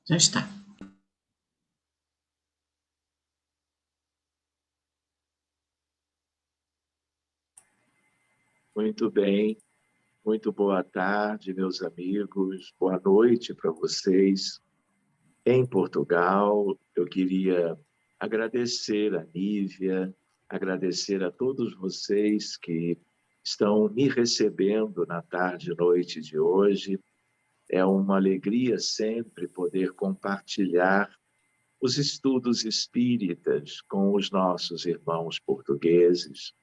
Já está. Muito bem, muito boa tarde, meus amigos, boa noite para vocês. Em Portugal, eu queria agradecer a Nívia, agradecer a todos vocês que estão me recebendo na tarde e noite de hoje. É uma alegria sempre poder compartilhar os estudos espíritas com os nossos irmãos portugueses.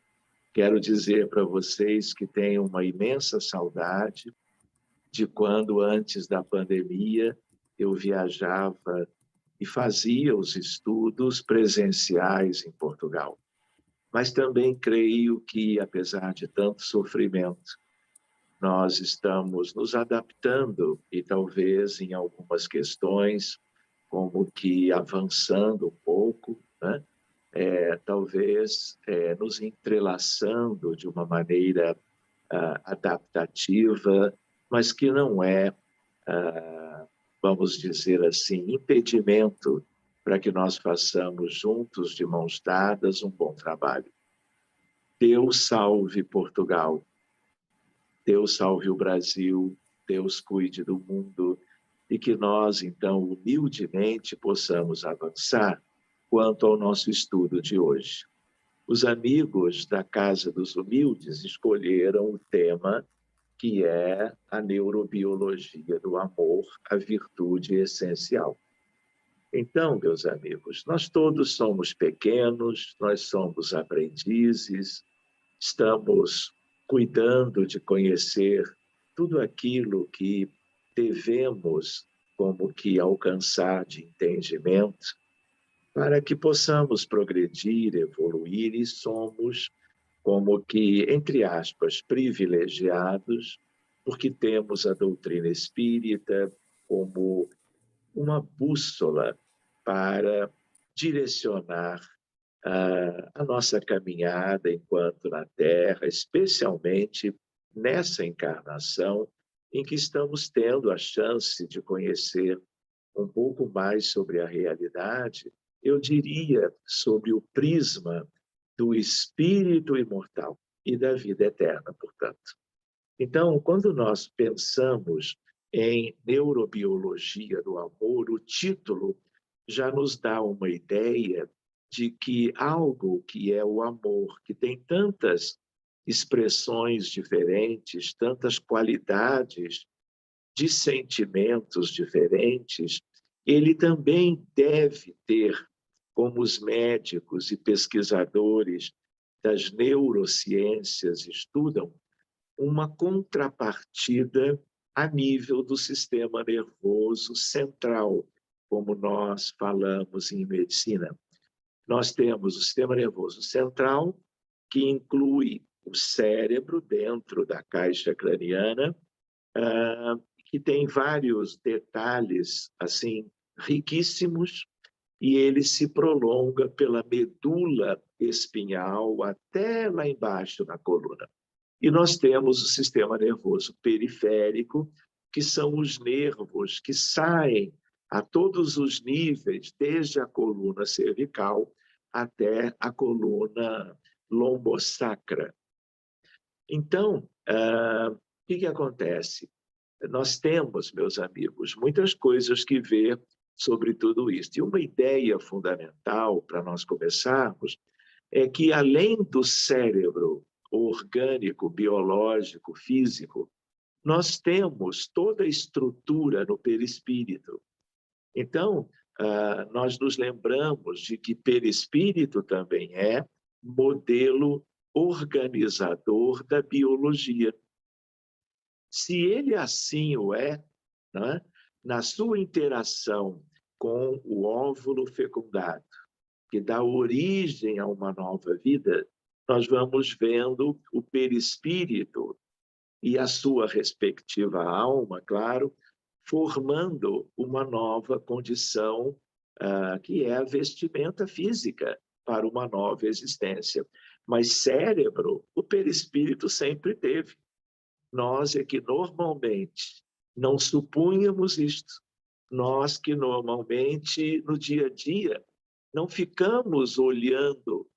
Quero dizer para vocês que tenho uma imensa saudade de quando, antes da pandemia, eu viajava e fazia os estudos presenciais em Portugal. Mas também creio que, apesar de tanto sofrimento, nós estamos nos adaptando e talvez em algumas questões, como que avançando um pouco, né? Talvez nos entrelaçando de uma maneira adaptativa, mas que não é, vamos dizer assim, impedimento para que nós façamos juntos, de mãos dadas, um bom trabalho. Deus salve Portugal, Deus salve o Brasil, Deus cuide do mundo, e que nós, então, humildemente possamos avançar quanto ao nosso estudo de hoje. Os amigos da Casa dos Humildes escolheram o tema que é a neurobiologia do amor, a virtude essencial. Então, meus amigos, nós todos somos pequenos, nós somos aprendizes, estamos cuidando de conhecer tudo aquilo que devemos como que alcançar de entendimento, para que possamos progredir, evoluir, e somos como que, entre aspas, privilegiados, porque temos a doutrina espírita como uma bússola para direcionar a nossa caminhada enquanto na Terra, especialmente nessa encarnação em que estamos tendo a chance de conhecer um pouco mais sobre a realidade, eu diria sobre o prisma do espírito imortal e da vida eterna, portanto. Então, quando nós pensamos em neurobiologia do amor, o título já nos dá uma ideia de que algo que é o amor, que tem tantas expressões diferentes, tantas qualidades de sentimentos diferentes, ele também deve ter, como os médicos e pesquisadores das neurociências estudam, uma contrapartida a nível do sistema nervoso central, como nós falamos em medicina. Nós temos o sistema nervoso central, que inclui o cérebro dentro da caixa craniana, que tem vários detalhes assim riquíssimos, e ele se prolonga pela medula espinhal até lá embaixo na coluna. E nós temos o sistema nervoso periférico, que são os nervos que saem a todos os níveis, desde a coluna cervical até a coluna lombosacra. Então, o que acontece? Nós temos, meus amigos, muitas coisas que ver sobre tudo isso. E uma ideia fundamental para nós começarmos é que, além do cérebro orgânico, biológico, físico, nós temos toda a estrutura no perispírito. Então, nós nos lembramos de que perispírito também é modelo organizador da biologia. Se ele assim o é, né, na sua interação com o óvulo fecundado, que dá origem a uma nova vida, nós vamos vendo o perispírito e a sua respectiva alma, claro, formando uma nova condição, que é a vestimenta física para uma nova existência. Mas cérebro, o perispírito sempre teve. Nós é que normalmente não supunhamos isto. Nós que normalmente, no dia a dia, não ficamos olhando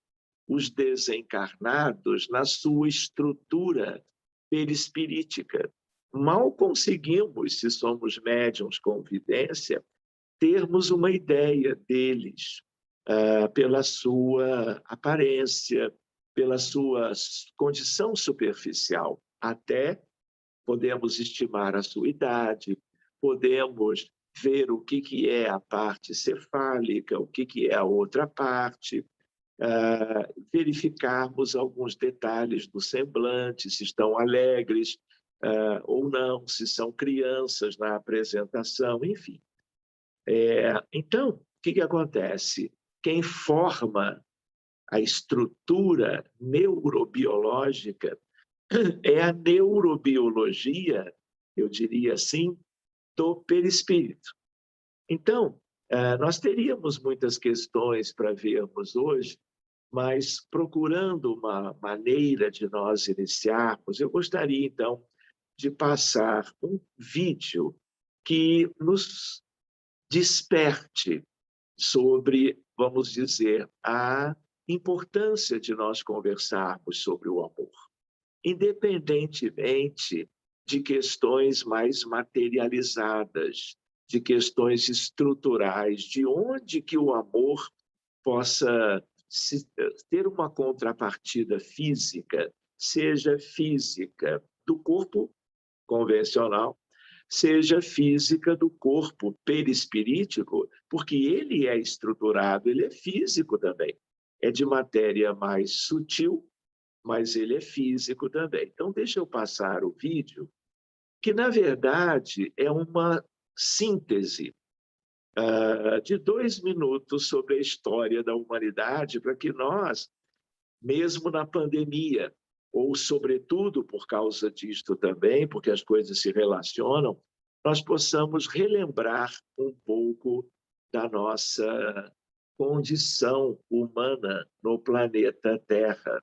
os desencarnados na sua estrutura perispirítica. Mal conseguimos, se somos médiuns com vidência, termos uma ideia deles pela sua aparência, pela sua condição superficial. Até podemos estimar a sua idade, podemos ver o que é a parte cefálica, o que é a outra parte, verificarmos alguns detalhes do semblante, se estão alegres ou não, se são crianças na apresentação, enfim. Então, o que acontece? Quem forma a estrutura neurobiológica é a neurobiologia, eu diria assim, do perispírito. Então, nós teríamos muitas questões para vermos hoje, mas procurando uma maneira de nós iniciarmos, eu gostaria, então, de passar um vídeo que nos desperte sobre, vamos dizer, a importância de nós conversarmos sobre o amor, independentemente de questões mais materializadas, de questões estruturais, de onde que o amor possa ter uma contrapartida física, seja física do corpo convencional, seja física do corpo perispirítico, porque ele é estruturado, ele é físico também. É de matéria mais sutil, mas ele é físico também. Então, deixa eu passar o vídeo, que, na verdade, é uma síntese de 2 minutos sobre a história da humanidade, para que nós, mesmo na pandemia, ou sobretudo por causa disto também, porque as coisas se relacionam, nós possamos relembrar um pouco da nossa condição humana no planeta Terra.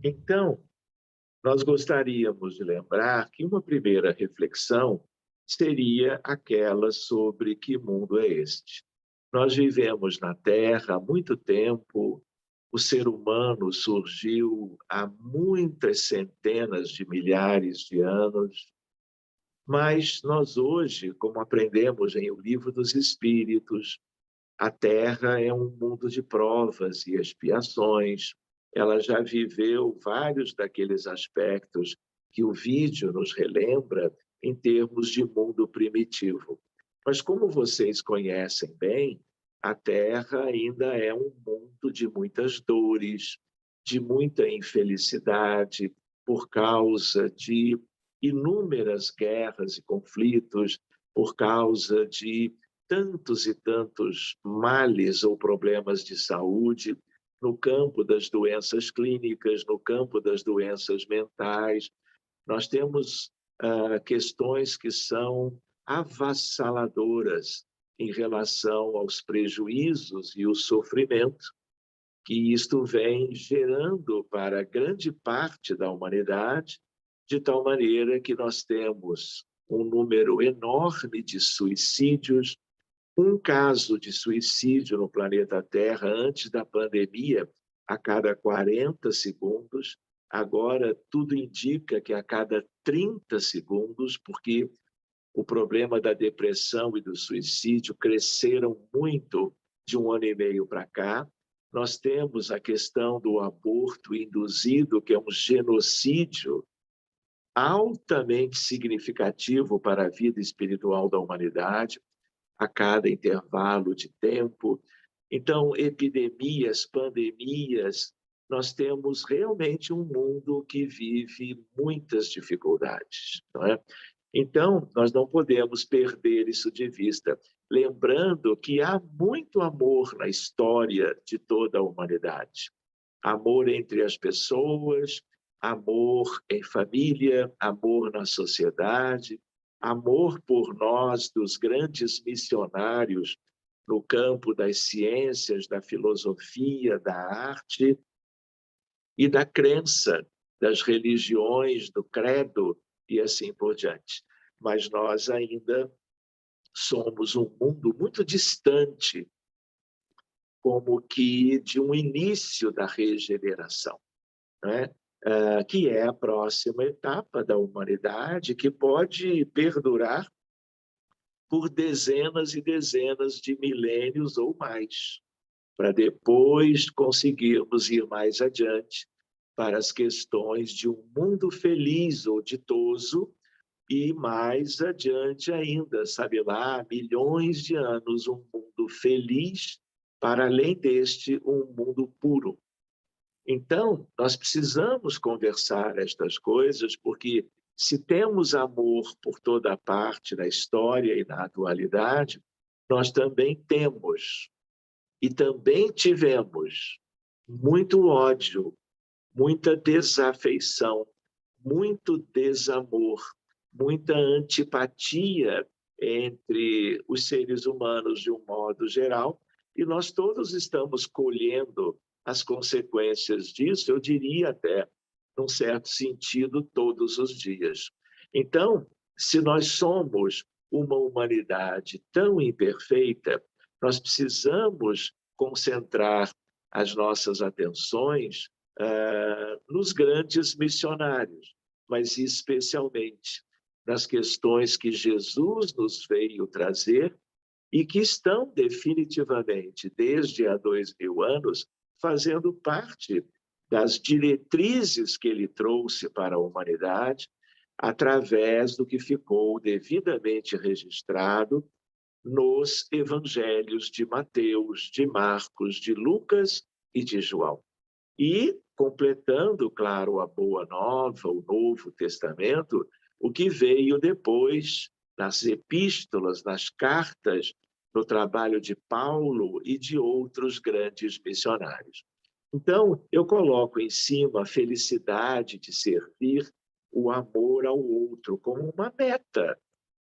Então, nós gostaríamos de lembrar que uma primeira reflexão seria aquela sobre que mundo é este. Nós vivemos na Terra há muito tempo, O ser humano surgiu há muitas centenas de milhares de anos, mas nós hoje, como aprendemos em O Livro dos Espíritos, a Terra é um mundo de provas e expiações. Ela já viveu vários daqueles aspectos que o vídeo nos relembra em termos de mundo primitivo. Mas como vocês conhecem bem, a Terra ainda é um mundo de muitas dores, de muita infelicidade, por causa de inúmeras guerras e conflitos, por causa de tantos e tantos males ou problemas de saúde no campo das doenças clínicas, no campo das doenças mentais. Nós temos questões que são avassaladoras em relação aos prejuízos e o sofrimento que isto vem gerando para grande parte da humanidade, de tal maneira que nós temos um número enorme de suicídios. Um caso de suicídio no planeta Terra antes da pandemia, a cada 40 segundos. Agora, tudo indica que a cada 30 segundos, porque o problema da depressão e do suicídio cresceram muito de 1 ano e meio para cá. Nós temos a questão do aborto induzido, que é um genocídio altamente significativo para a vida espiritual da humanidade, a cada intervalo de tempo. Então, epidemias, pandemias, nós temos realmente um mundo que vive muitas dificuldades, não é? Então, nós não podemos perder isso de vista, lembrando que há muito amor na história de toda a humanidade. Amor entre as pessoas, amor em família, amor na sociedade, amor por nós, dos grandes missionários no campo das ciências, da filosofia, da arte e da crença, das religiões, do credo e assim por diante. Mas nós ainda somos um mundo muito distante, como que de um início da regeneração, né? Que é a próxima etapa da humanidade, que pode perdurar por dezenas e dezenas de milênios ou mais, para depois conseguirmos ir mais adiante para as questões de um mundo feliz ou ditoso, e mais adiante ainda, sabe lá, milhões de anos, um mundo feliz, para além deste, um mundo puro. Então, nós precisamos conversar estas coisas, porque se temos amor por toda parte na história e na atualidade, nós também temos e também tivemos muito ódio, muita desafeição, muito desamor, muita antipatia entre os seres humanos de um modo geral, e nós todos estamos colhendo as consequências disso, eu diria até, num certo sentido, todos os dias. Então, se nós somos uma humanidade tão imperfeita, nós precisamos concentrar as nossas atenções nos grandes missionários, mas especialmente nas questões que Jesus nos veio trazer e que estão definitivamente, desde há 2000 anos, fazendo parte das diretrizes que ele trouxe para a humanidade, através do que ficou devidamente registrado nos evangelhos de Mateus, de Marcos, de Lucas e de João. E, completando, claro, a Boa Nova, o Novo Testamento, o que veio depois nas epístolas, nas cartas, no trabalho de Paulo e de outros grandes missionários. Então, eu coloco em cima a felicidade de servir, o amor ao outro, como uma meta.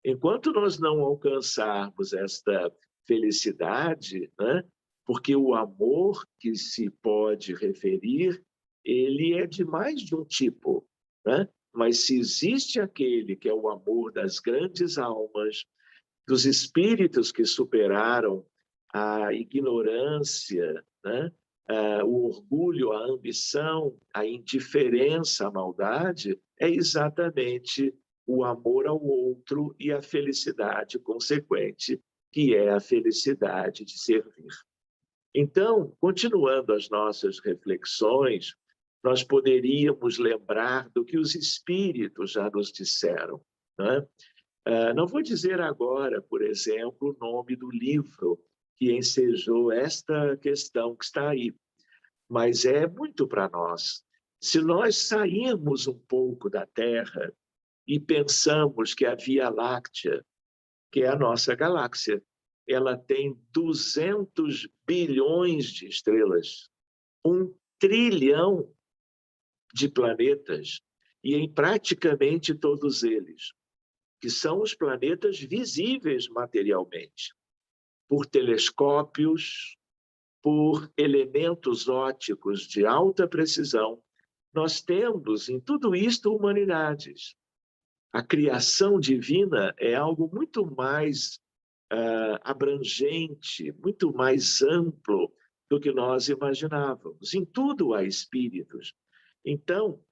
Enquanto nós não alcançarmos esta felicidade, né, porque o amor que se pode referir, ele é de mais de um tipo, né? Mas se existe aquele que é o amor das grandes almas, dos espíritos que superaram a ignorância, né? o orgulho, a ambição, a indiferença, a maldade, é exatamente o amor ao outro e a felicidade consequente, que é a felicidade de servir. Então, continuando as nossas reflexões, nós poderíamos lembrar do que os espíritos já nos disseram, né? Não vou dizer agora, por exemplo, o nome do livro que ensejou esta questão que está aí, mas é muito para nós. Se nós sairmos um pouco da Terra e pensamos que a Via Láctea, que é a nossa galáxia, ela tem 200 bilhões de estrelas, 1 trilhão de planetas, e em praticamente todos eles, que são os planetas visíveis materialmente, por telescópios, por elementos ópticos de alta precisão, nós temos em tudo isto humanidades. A criação divina é algo muito mais abrangente, muito mais amplo do que nós imaginávamos. Em tudo há espíritos. Então,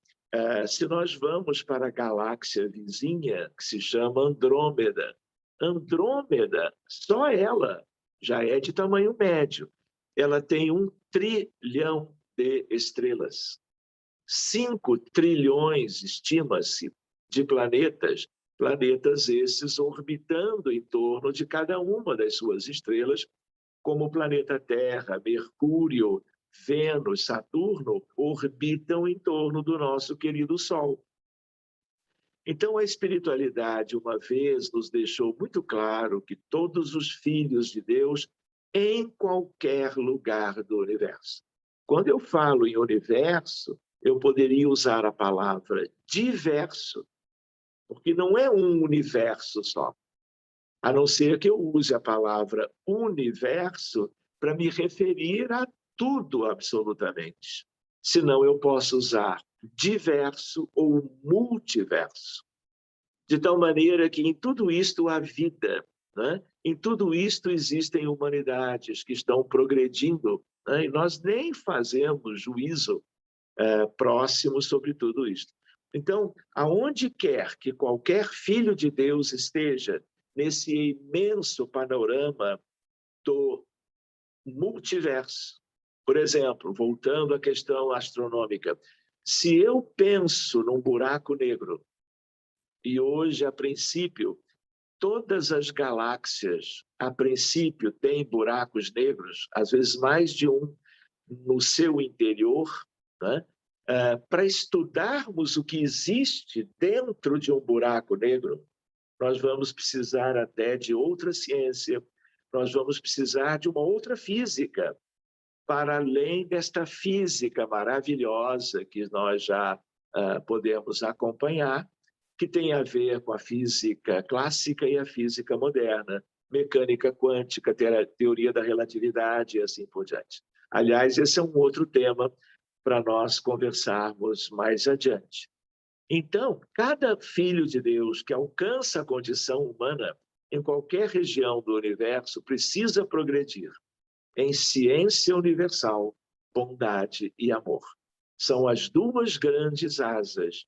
se nós vamos para a galáxia vizinha, que se chama Andrômeda, Andrômeda, só ela, já é de tamanho médio. Ela tem 1 trilhão de estrelas. 5 trilhões, estima-se, de planetas, planetas esses orbitando em torno de cada uma das suas estrelas, como o planeta Terra, Mercúrio, Vênus, Saturno, orbitam em torno do nosso querido Sol. Então, a espiritualidade, uma vez, nos deixou muito claro que todos os filhos de Deus, em qualquer lugar do universo. Quando eu falo em universo, eu poderia usar a palavra diverso, porque não é um universo só, a não ser que eu use a palavra universo para me referir a tudo absolutamente. Senão eu posso usar diverso ou multiverso. De tal maneira que em tudo isto há vida, né? Em tudo isto existem humanidades que estão progredindo, né? E nós nem fazemos juízo próximo sobre tudo isto. Então, aonde quer que qualquer filho de Deus esteja nesse imenso panorama do multiverso, por exemplo, voltando à questão astronômica, se eu penso num buraco negro, e hoje, a princípio, todas as galáxias, a princípio, têm buracos negros, às vezes mais de um no seu interior, né? Para estudarmos o que existe dentro de um buraco negro, nós vamos precisar até de outra ciência, nós vamos precisar de uma outra física, para além desta física maravilhosa que nós já podemos acompanhar, que tem a ver com a física clássica e a física moderna, mecânica quântica, teoria da relatividade e assim por diante. Aliás, esse é um outro tema para nós conversarmos mais adiante. Então, cada filho de Deus que alcança a condição humana em qualquer região do universo precisa progredir em ciência universal, bondade e amor. São as duas grandes asas.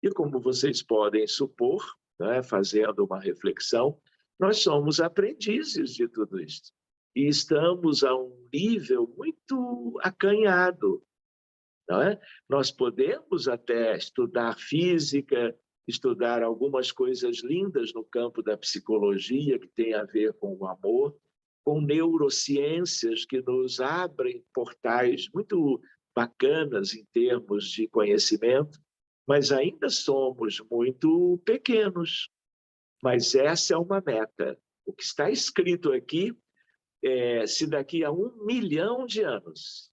E como vocês podem supor, né, fazendo uma reflexão, nós somos aprendizes de tudo isso. E estamos a um nível muito acanhado, não é? Nós podemos até estudar física, estudar algumas coisas lindas no campo da psicologia, que tem a ver com o amor, com neurociências que nos abrem portais muito bacanas em termos de conhecimento, mas ainda somos muito pequenos. Mas essa é uma meta. O que está escrito aqui é: se daqui a 1 milhão de anos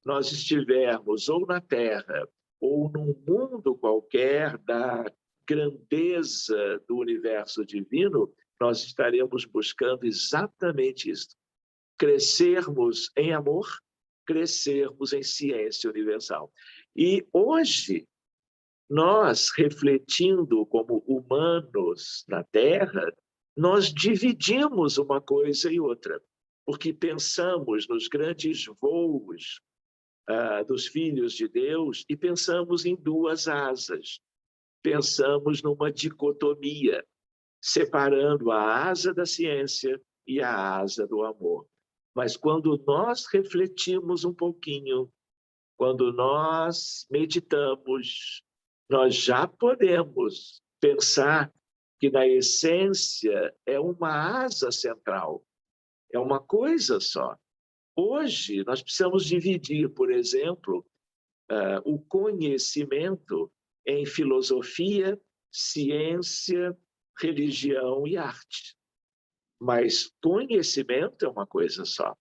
nós estivermos ou na Terra ou num mundo qualquer da grandeza do universo divino, nós estaremos buscando exatamente isso. Crescermos em amor, crescermos em ciência universal. E hoje, nós, refletindo como humanos na Terra, nós dividimos uma coisa e outra. porque pensamos nos grandes voos dos filhos de Deus e pensamos em duas asas. Pensamos numa dicotomia, separando a asa da ciência e a asa do amor. Mas quando nós refletimos um pouquinho, quando nós meditamos, nós já podemos pensar que, na essência, é uma asa central, é uma coisa só. Hoje, nós precisamos dividir, por exemplo, o conhecimento em filosofia, ciência, religião e arte. Mas conhecimento é uma coisa só.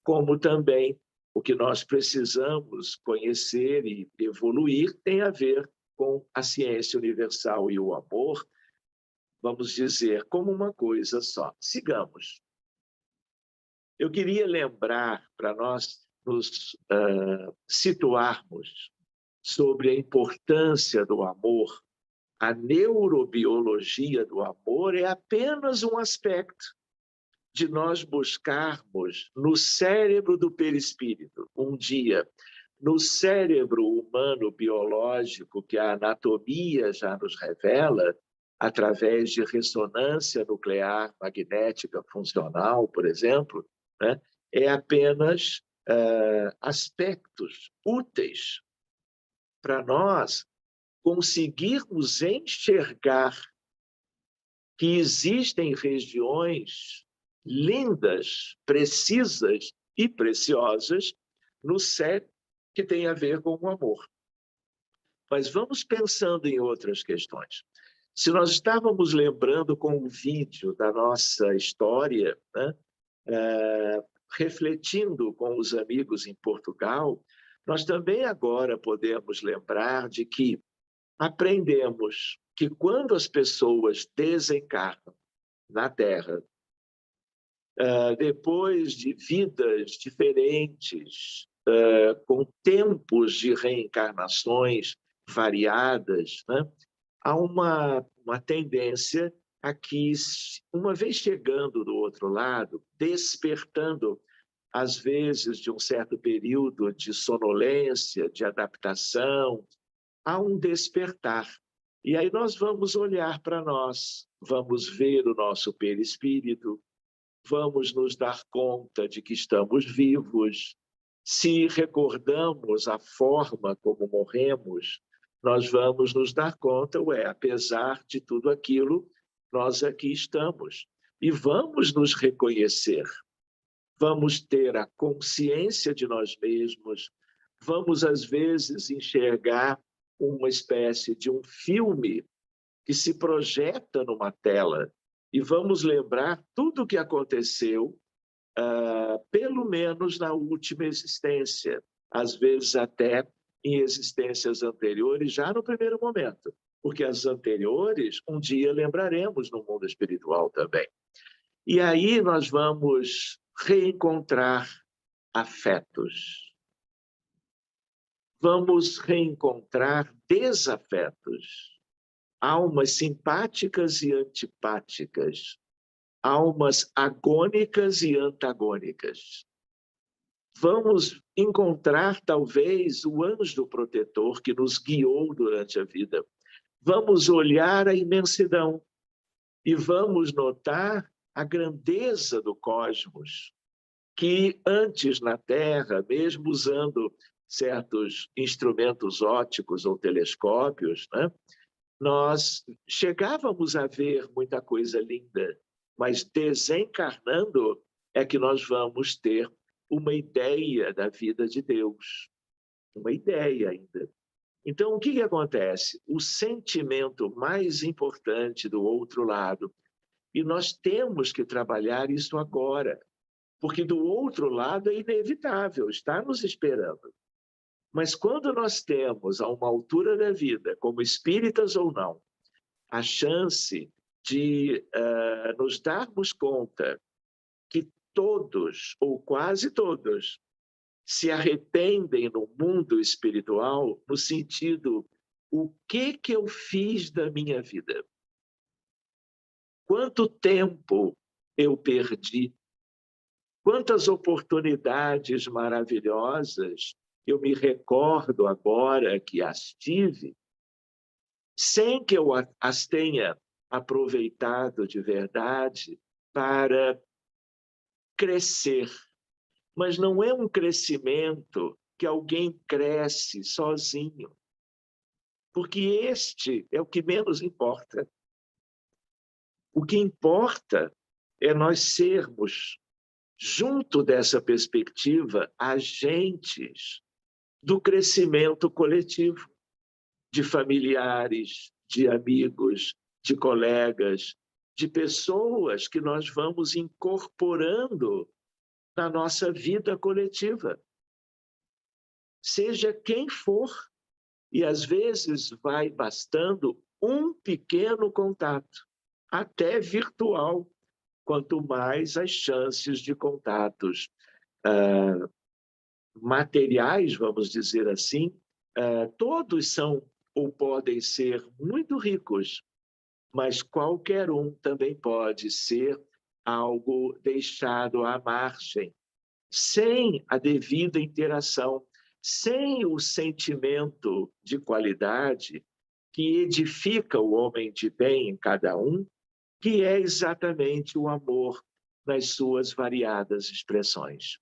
Como também o que nós precisamos conhecer e evoluir tem a ver com a ciência universal e o amor, vamos dizer, como uma coisa só. Sigamos. Eu queria lembrar, para nós nos situarmos sobre a importância do amor, a neurobiologia do amor é apenas um aspecto de nós buscarmos no cérebro do perispírito, um dia, no cérebro humano biológico, que a anatomia já nos revela, através de ressonância nuclear magnética funcional, por exemplo, né, é apenas aspectos úteis para nós conseguirmos enxergar que existem regiões lindas, precisas e preciosas no cérebro que tem a ver com o amor. Mas vamos pensando em outras questões. Se nós estávamos lembrando com o vídeo da nossa história, né, refletindo com os amigos em Portugal, nós também agora podemos lembrar de que aprendemos que quando as pessoas desencarnam na Terra, depois de vidas diferentes, com tempos de reencarnações variadas, né, há uma tendência a que, uma vez chegando do outro lado, despertando, às vezes, de um certo período de sonolência, de adaptação, há um despertar. E aí nós vamos olhar para nós, vamos ver o nosso perispírito, vamos nos dar conta de que estamos vivos. Se recordamos a forma como morremos, nós vamos nos dar conta, apesar de tudo aquilo, nós aqui estamos. E vamos nos reconhecer, vamos ter a consciência de nós mesmos, vamos, às vezes, enxergar uma espécie de um filme que se projeta numa tela e vamos lembrar tudo o que aconteceu, pelo menos na última existência, às vezes até em existências anteriores, já no primeiro momento, porque as anteriores, um dia lembraremos no mundo espiritual também. E aí nós vamos reencontrar afetos. Vamos reencontrar desafetos, almas simpáticas e antipáticas, almas agônicas e antagônicas. Vamos encontrar, talvez, o anjo protetor que nos guiou durante a vida. Vamos olhar a imensidão e vamos notar a grandeza do cosmos, que antes na Terra, mesmo usando certos instrumentos ópticos ou telescópios, né, nós chegávamos a ver muita coisa linda, mas desencarnando é que nós vamos ter uma ideia da vida de Deus, uma ideia ainda. Então, o que acontece? O sentimento mais importante do outro lado, e nós temos que trabalhar isso agora, porque do outro lado é inevitável, está nos esperando. Mas quando nós temos, a uma altura da vida, como espíritas ou não, a chance de nos darmos conta que todos, ou quase todos, se arrependem no mundo espiritual, no sentido, o que eu fiz da minha vida? Quanto tempo eu perdi? Quantas oportunidades maravilhosas eu me recordo agora que as tive, sem que eu as tenha aproveitado de verdade para crescer. Mas não é um crescimento que alguém cresce sozinho, porque este é o que menos importa. O que importa é nós sermos, junto dessa perspectiva, agentes do crescimento coletivo, de familiares, de amigos, de colegas, de pessoas que nós vamos incorporando na nossa vida coletiva. Seja quem for, e às vezes vai bastando um pequeno contato, até virtual, quanto mais as chances de contatos materiais, vamos dizer assim, todos são ou podem ser muito ricos, mas qualquer um também pode ser algo deixado à margem, sem a devida interação, sem o sentimento de qualidade que edifica o homem de bem em cada um, que é exatamente o amor nas suas variadas expressões.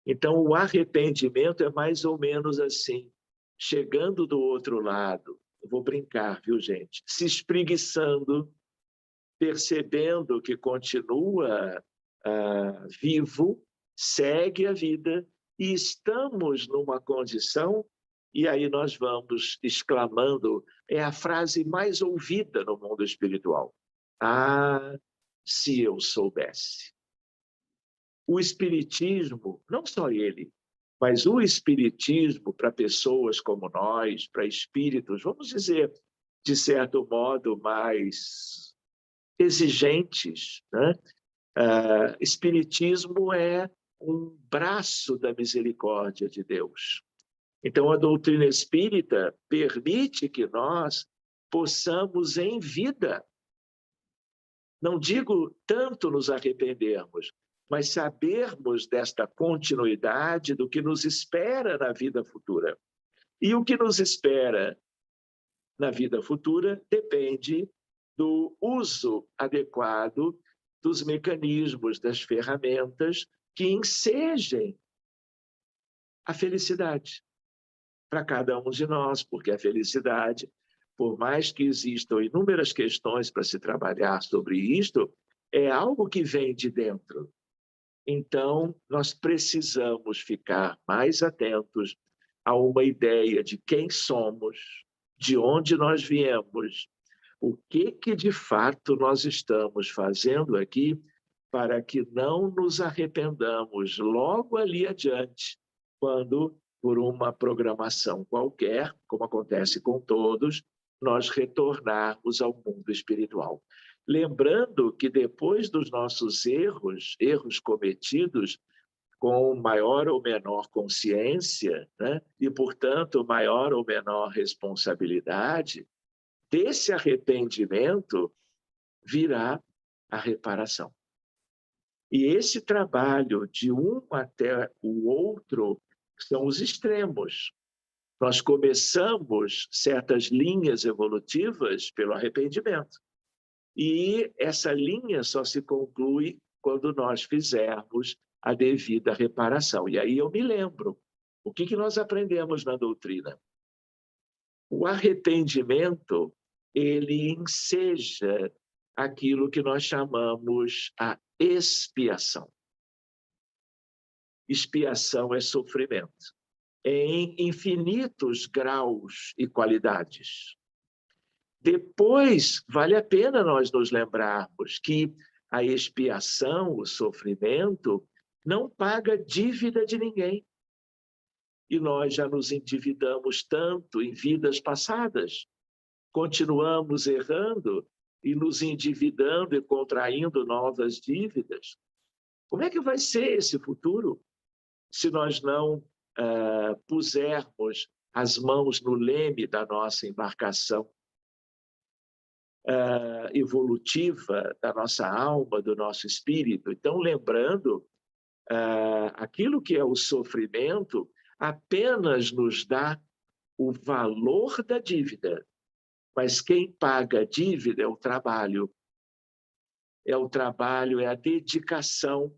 Então, o arrependimento é mais ou menos assim, chegando do outro lado, eu vou brincar, viu, gente? Se espreguiçando, percebendo que continua vivo, segue a vida, e estamos numa condição, e aí nós vamos exclamando, é a frase mais ouvida no mundo espiritual. Ah, se eu soubesse. O espiritismo, não só ele, mas o espiritismo para pessoas como nós, para espíritos, vamos dizer, de certo modo, mais exigentes, né? Espiritismo é um braço da misericórdia de Deus. Então, a doutrina espírita permite que nós possamos, em vida, não digo tanto nos arrependermos, mas sabermos desta continuidade do que nos espera na vida futura. E o que nos espera na vida futura depende do uso adequado dos mecanismos, das ferramentas que ensejem a felicidade para cada um de nós, porque a felicidade, por mais que existam inúmeras questões para se trabalhar sobre isto, é algo que vem de dentro. Então, nós precisamos ficar mais atentos a uma ideia de quem somos, de onde nós viemos, o que de fato nós estamos fazendo aqui para que não nos arrependamos logo ali adiante, quando, por uma programação qualquer, como acontece com todos, nós retornarmos ao mundo espiritual. Lembrando que depois dos nossos erros cometidos com maior ou menor consciência, né? E, portanto, maior ou menor responsabilidade, desse arrependimento virá a reparação. E esse trabalho de um até o outro são os extremos. Nós começamos certas linhas evolutivas pelo arrependimento. E essa linha só se conclui quando nós fizermos a devida reparação. E aí eu me lembro, o que nós aprendemos na doutrina? O arrependimento, ele enseja aquilo que nós chamamos a expiação. Expiação é sofrimento, em infinitos graus e qualidades. Depois, vale a pena nós nos lembrarmos que a expiação, o sofrimento, não paga dívida de ninguém. E nós já nos endividamos tanto em vidas passadas, continuamos errando e nos endividando e contraindo novas dívidas. Como é que vai ser esse futuro se nós não pusermos as mãos no leme da nossa embarcação evolutiva, da nossa alma, do nosso espírito? Então, lembrando aquilo que é o sofrimento apenas nos dá o valor da dívida, mas quem paga a dívida é o trabalho. É o trabalho, é a dedicação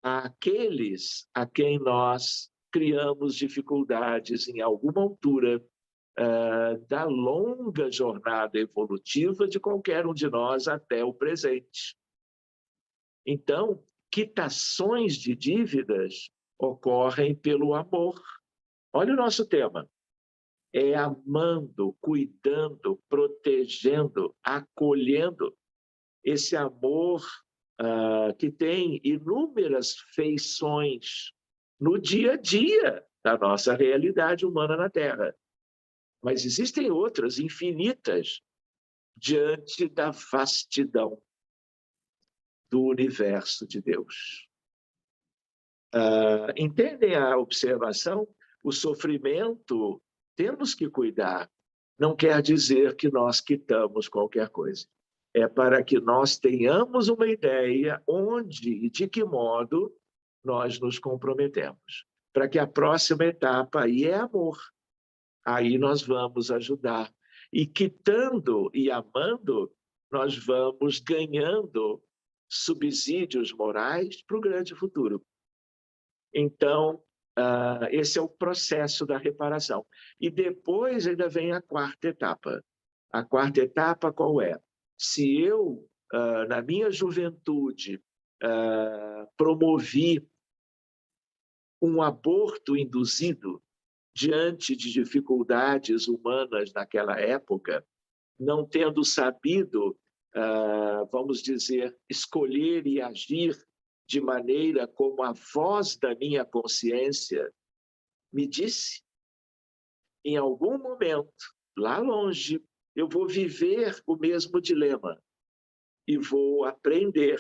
àqueles a quem nós criamos dificuldades em alguma altura da longa jornada evolutiva de qualquer um de nós até o presente. Então, quitações de dívidas ocorrem pelo amor. Olha o nosso tema. É amando, cuidando, protegendo, acolhendo. Esse amor que tem inúmeras feições no dia a dia da nossa realidade humana na Terra. Mas existem outras infinitas diante da vastidão do universo de Deus. Entendem a observação? O sofrimento, temos que cuidar. Não quer dizer que nós quitamos qualquer coisa. É para que nós tenhamos uma ideia onde e de que modo nós nos comprometemos. Para que a próxima etapa aí é amor. Aí nós vamos ajudar. E quitando e amando, nós vamos ganhando subsídios morais para o grande futuro. Então, esse é o processo da reparação. E depois ainda vem a quarta etapa. A quarta etapa qual é? Se eu, na minha juventude, promovi um aborto induzido diante de dificuldades humanas naquela época, não tendo sabido, vamos dizer, escolher e agir de maneira como a voz da minha consciência me disse, em algum momento, lá longe, eu vou viver o mesmo dilema e vou aprender,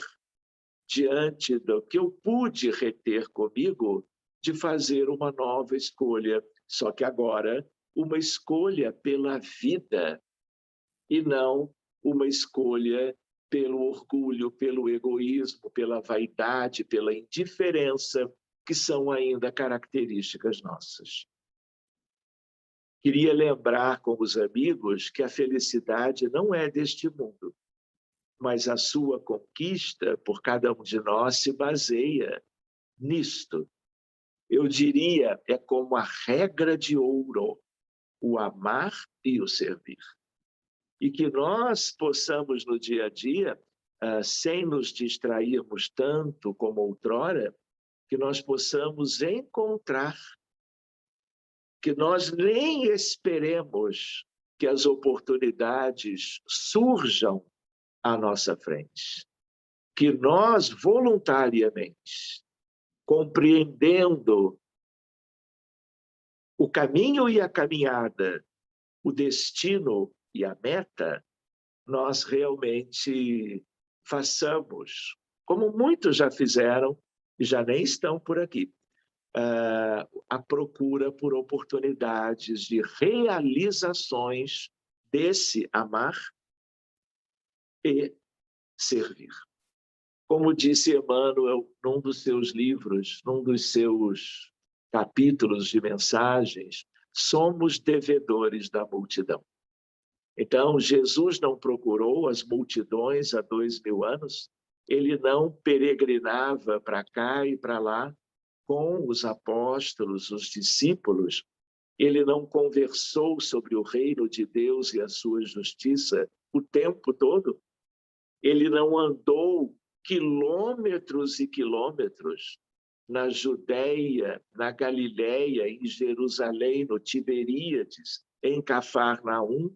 diante do que eu pude reter comigo, de fazer uma nova escolha. Só que agora, uma escolha pela vida e não uma escolha pelo orgulho, pelo egoísmo, pela vaidade, pela indiferença, que são ainda características nossas. Queria lembrar com os amigos que a felicidade não é deste mundo, mas a sua conquista por cada um de nós se baseia nisto. Eu diria, é como a regra de ouro, o amar e o servir. E que nós possamos, no dia a dia, sem nos distrairmos tanto como outrora, que nós possamos encontrar, que nós nem esperemos que as oportunidades surjam à nossa frente. Que nós, voluntariamente, compreendendo o caminho e a caminhada, o destino e a meta, nós realmente façamos, como muitos já fizeram e já nem estão por aqui, a procura por oportunidades de realizações desse amar e servir. Como disse Emmanuel num dos seus livros, num dos seus capítulos de mensagens, somos devedores da multidão. Então, Jesus não procurou as multidões há 2000 anos, ele não peregrinava para cá e para lá com os apóstolos, os discípulos, ele não conversou sobre o reino de Deus e a sua justiça o tempo todo, ele não andou quilômetros e quilômetros na Judéia, na Galiléia, em Jerusalém, no Tiberíades, em Cafarnaum.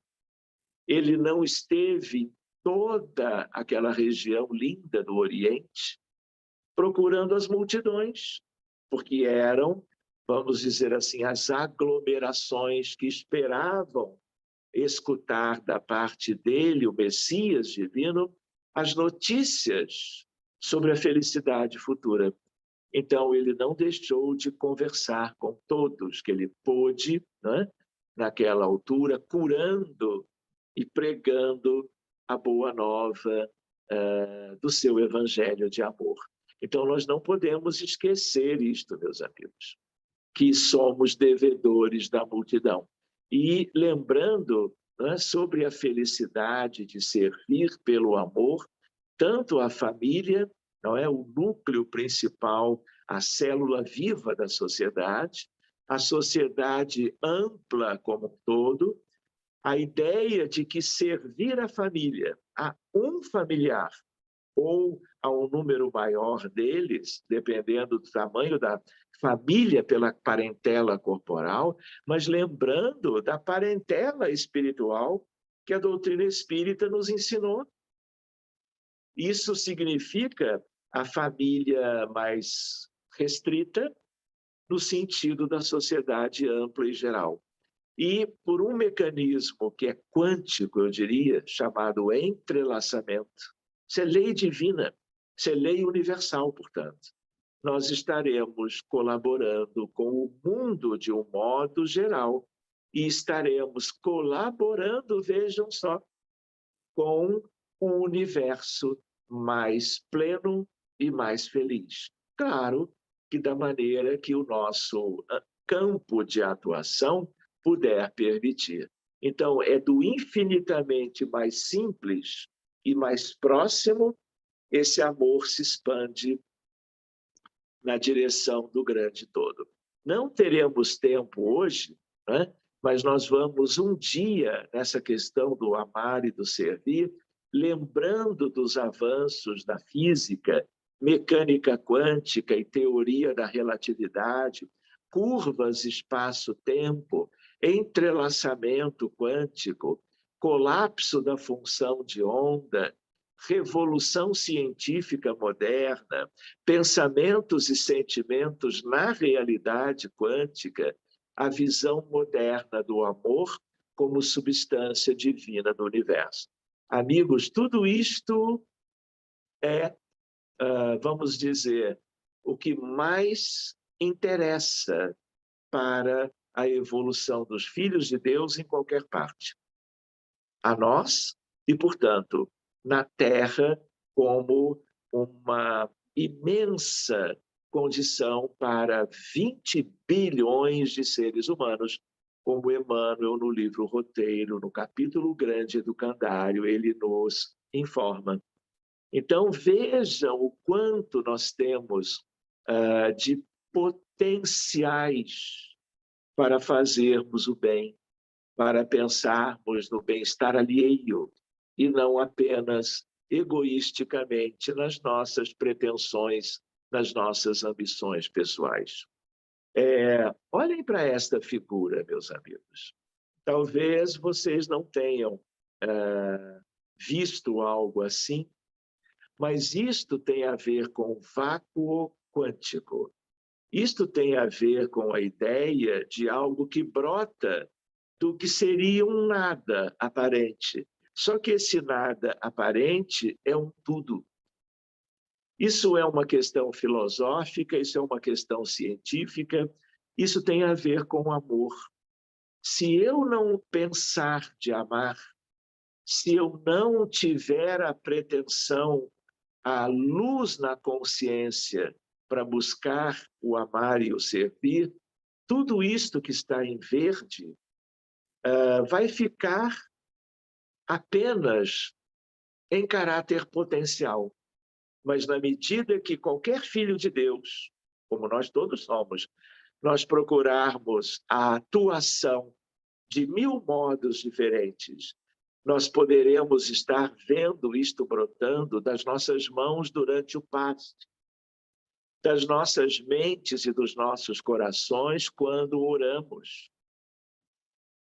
Ele não esteve em toda aquela região linda do Oriente, procurando as multidões, porque eram, vamos dizer assim, as aglomerações que esperavam escutar da parte dele, o Messias divino, as notícias sobre a felicidade futura. Então, ele não deixou de conversar com todos que ele pôde, né, naquela altura, curando e pregando a boa nova do seu evangelho de amor. Então, nós não podemos esquecer isto, meus amigos, que somos devedores da multidão. E lembrando, né, sobre a felicidade de servir pelo amor, tanto a família, não é, o núcleo principal, a célula viva da sociedade, a sociedade ampla como um todo, a ideia de que servir a família, a um familiar, ou a um número maior deles, dependendo do tamanho da família pela parentela corporal, mas lembrando da parentela espiritual que a doutrina espírita nos ensinou. Isso significa a família mais restrita, no sentido da sociedade ampla e geral. E por um mecanismo que é quântico, eu diria, chamado entrelaçamento. Isso é lei divina, isso é lei universal, portanto. Nós estaremos colaborando com o mundo de um modo geral e estaremos colaborando, vejam só, com um universo mais pleno e mais feliz. Claro que da maneira que o nosso campo de atuação puder permitir. Então, é do infinitamente mais simples e mais próximo, esse amor se expande na direção do grande todo. Não teremos tempo hoje, né? Mas nós vamos um dia, nessa questão do amar e do servir, lembrando dos avanços da física, mecânica quântica e teoria da relatividade, curvas espaço-tempo, entrelaçamento quântico, colapso da função de onda, revolução científica moderna, pensamentos e sentimentos na realidade quântica, a visão moderna do amor como substância divina do universo. Amigos, tudo isto é, vamos dizer, o que mais interessa para a evolução dos filhos de Deus em qualquer parte. A nós e, portanto, na Terra como uma imensa condição para 20 bilhões de seres humanos, como Emmanuel, no livro Roteiro, no capítulo grande do Candário, ele nos informa. Então, vejam o quanto nós temos de potenciais para fazermos o bem, para pensarmos no bem-estar alheio e não apenas egoisticamente nas nossas pretensões, nas nossas ambições pessoais. Olhem para esta figura, meus amigos. Talvez vocês não tenham visto algo assim, mas isto tem a ver com vácuo quântico. Isto tem a ver com a ideia de algo que brota do que seria um nada aparente. Só que esse nada aparente é um tudo. Isso é uma questão filosófica, isso é uma questão científica, isso tem a ver com o amor. Se eu não pensar de amar, se eu não tiver a pretensão, a luz na consciência para buscar o amar e o servir, tudo isto que está em verde vai ficar apenas em caráter potencial. Mas na medida que qualquer filho de Deus, como nós todos somos, nós procurarmos a atuação de 1000 modos diferentes, nós poderemos estar vendo isto brotando das nossas mãos durante o passe, das nossas mentes e dos nossos corações quando oramos.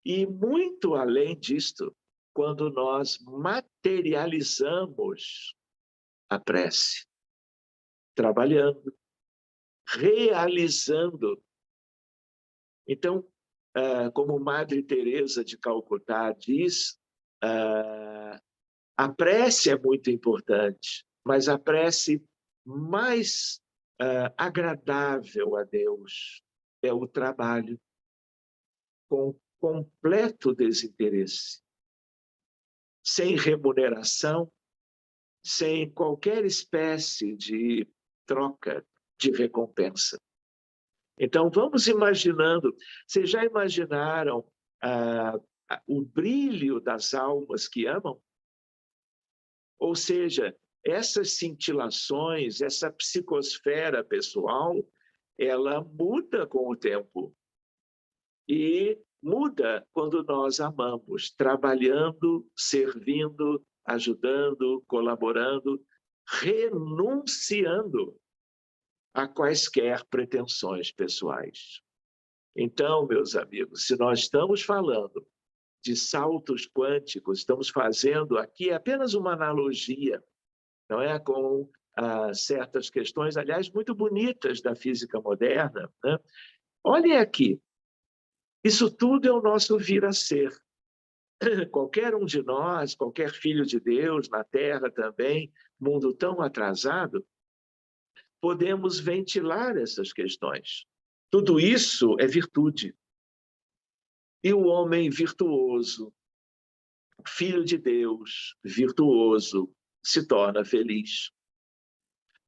E muito além disto, quando nós materializamos a prece, trabalhando, realizando. Então, como Madre Teresa de Calcutá diz, a prece é muito importante, mas a prece mais agradável a Deus é o trabalho com completo desinteresse, sem remuneração, sem qualquer espécie de troca de recompensa. Então, vamos imaginando, vocês já imaginaram o brilho das almas que amam? Ou seja, essas cintilações, essa psicosfera pessoal, ela muda com o tempo. E muda quando nós amamos, trabalhando, servindo, ajudando, colaborando, renunciando a quaisquer pretensões pessoais. Então, meus amigos, se nós estamos falando de saltos quânticos, estamos fazendo aqui apenas uma analogia, não é, com certas questões, aliás, muito bonitas da física moderna, né? Olhem aqui, isso tudo é o nosso vir a ser. Qualquer um de nós, qualquer filho de Deus, na Terra também, mundo tão atrasado, podemos ventilar essas questões. Tudo isso é virtude. E o homem virtuoso, filho de Deus, virtuoso, se torna feliz.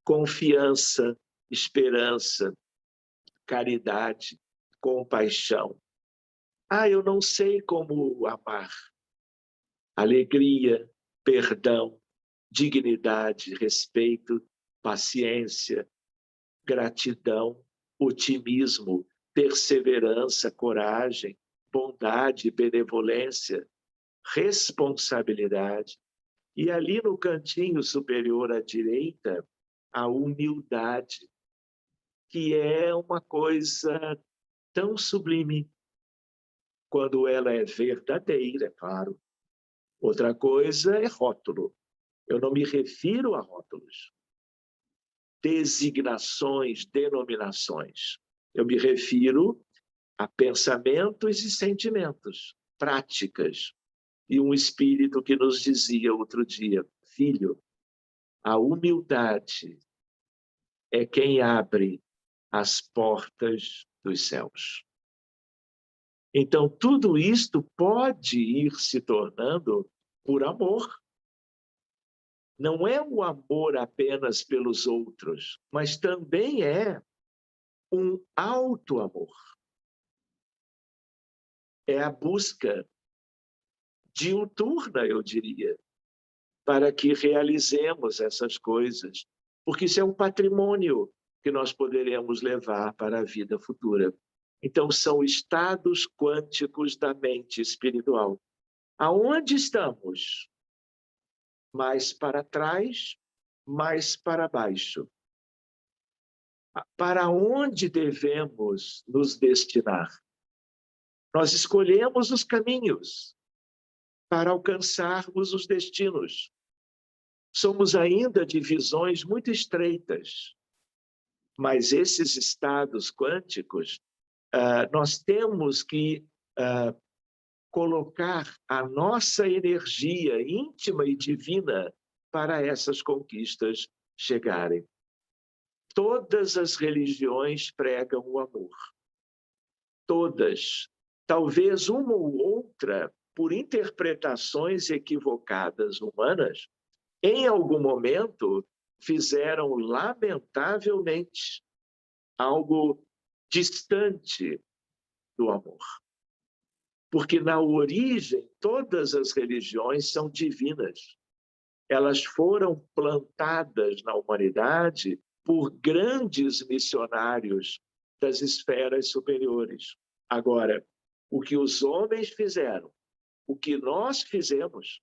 Confiança, esperança, caridade, compaixão. Eu não sei como amar. Alegria, perdão, dignidade, respeito, paciência, gratidão, otimismo, perseverança, coragem, bondade, benevolência, responsabilidade. E ali no cantinho superior à direita, a humildade, que é uma coisa tão sublime quando ela é verdadeira, claro. Outra coisa é rótulo. Eu não me refiro a rótulos, designações, denominações. Eu me refiro a pensamentos e sentimentos, práticas. E um espírito que nos dizia outro dia, filho, a humildade é quem abre as portas dos céus. Então, tudo isto pode ir se tornando por amor. Não é o amor apenas pelos outros, mas também é um auto-amor. É a busca diuturna, eu diria, para que realizemos essas coisas, porque isso é um patrimônio que nós poderemos levar para a vida futura. Então, são estados quânticos da mente espiritual. Aonde estamos? Mais para trás, mais para baixo. Para onde devemos nos destinar? Nós escolhemos os caminhos para alcançarmos os destinos. Somos ainda de visões muito estreitas, mas esses estados quânticos, nós temos que colocar a nossa energia íntima e divina para essas conquistas chegarem. Todas as religiões pregam o amor. Todas. Talvez uma ou outra, por interpretações equivocadas humanas, em algum momento fizeram, lamentavelmente, algo distante do amor. Porque na origem, todas as religiões são divinas. Elas foram plantadas na humanidade por grandes missionários das esferas superiores. Agora, o que os homens fizeram, o que nós fizemos,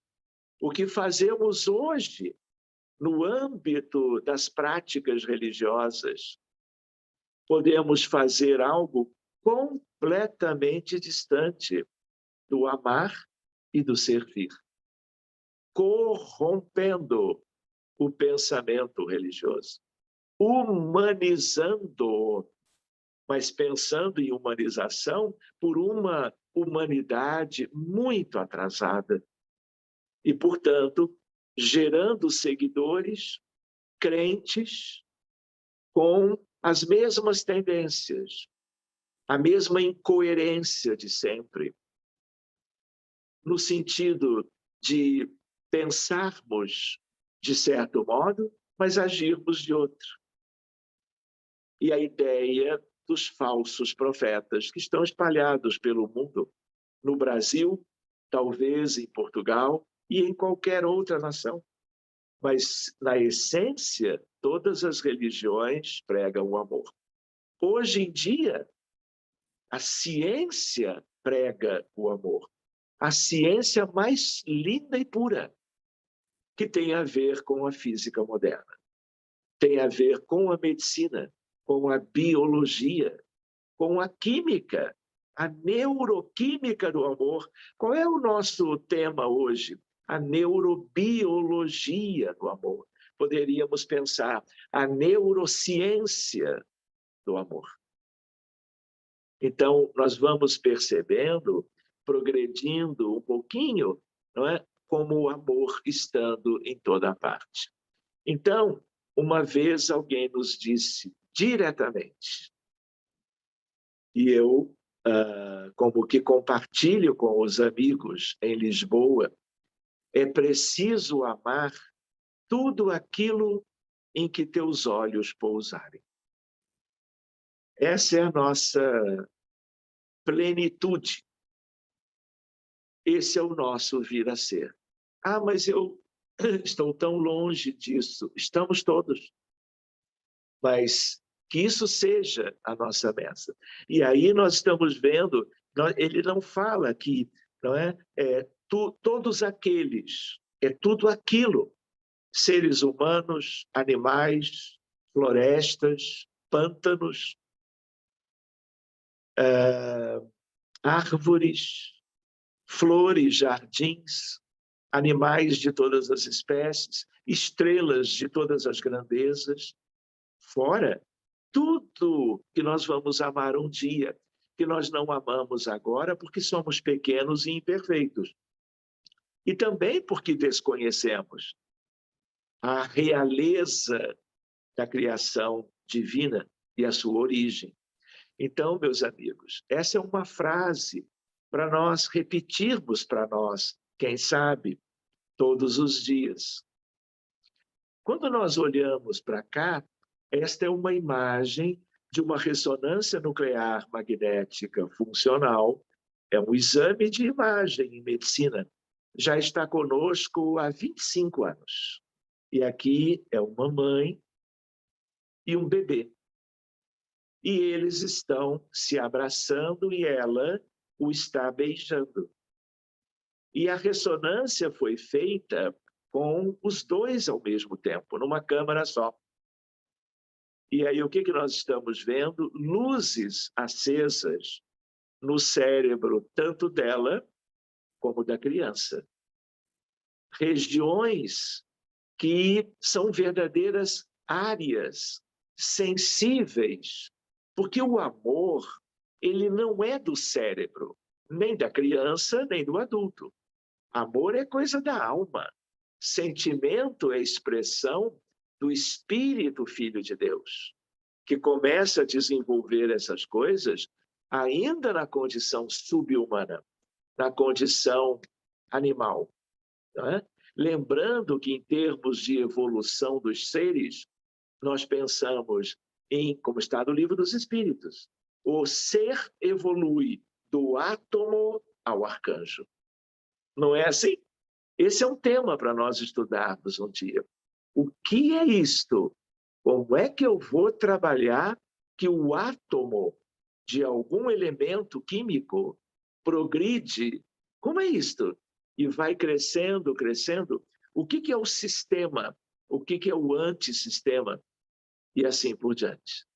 o que fazemos hoje no âmbito das práticas religiosas, podemos fazer algo completamente distante do amar e do servir, corrompendo o pensamento religioso, humanizando, mas pensando em humanização por uma humanidade muito atrasada e, portanto, gerando seguidores, crentes, com as mesmas tendências, a mesma incoerência de sempre, no sentido de pensarmos de certo modo, mas agirmos de outro. e a ideia dos falsos profetas que estão espalhados pelo mundo, no Brasil, talvez em Portugal e em qualquer outra nação. Mas, na essência, todas as religiões pregam o amor. Hoje em dia, a ciência prega o amor. A ciência mais linda e pura, que tem a ver com a física moderna. Tem a ver com a medicina, com a biologia, com a química, a neuroquímica do amor. Qual é o nosso tema hoje? A neurobiologia do amor. Poderíamos pensar a neurociência do amor. Então, nós vamos percebendo, progredindo um pouquinho, não é? Como o amor estando em toda parte. Então, uma vez alguém nos disse diretamente, e eu, como que compartilho com os amigos em Lisboa, é preciso amar tudo aquilo em que teus olhos pousarem. Essa é a nossa plenitude. Esse é o nosso vir a ser. Ah, mas eu estou tão longe disso. Estamos todos. Mas que isso seja a nossa meta. E aí nós estamos vendo, ele não fala que não é, todos aqueles, é tudo aquilo, seres humanos, animais, florestas, pântanos, árvores, flores, jardins, animais de todas as espécies, estrelas de todas as grandezas, fora tudo que nós vamos amar um dia, que nós não amamos agora porque somos pequenos e imperfeitos. E também porque desconhecemos a realeza da criação divina e a sua origem. Então, meus amigos, essa é uma frase para nós repetirmos para nós, quem sabe, todos os dias. Quando nós olhamos para cá, esta é uma imagem de uma ressonância nuclear magnética funcional, é um exame de imagem em medicina. Já está conosco há 25 anos. E aqui é uma mãe e um bebê. E eles estão se abraçando e ela o está beijando. E a ressonância foi feita com os dois ao mesmo tempo, numa câmara só. E aí o que nós estamos vendo? Luzes acesas no cérebro, tanto dela como da criança. Regiões que são verdadeiras áreas sensíveis, porque o amor, ele não é do cérebro, nem da criança, nem do adulto. Amor é coisa da alma. Sentimento é expressão do Espírito Filho de Deus, que começa a desenvolver essas coisas ainda na condição subhumana, na condição animal. Não é? Lembrando que, em termos de evolução dos seres, nós pensamos em, como está no Livro dos Espíritos, o ser evolui do átomo ao arcanjo. Não é assim? Esse é um tema para nós estudarmos um dia. O que é isto? Como é que eu vou trabalhar que o átomo de algum elemento químico progride? Como é isto? E vai crescendo, crescendo. O que é o sistema? O que é o antissistema? E assim por diante.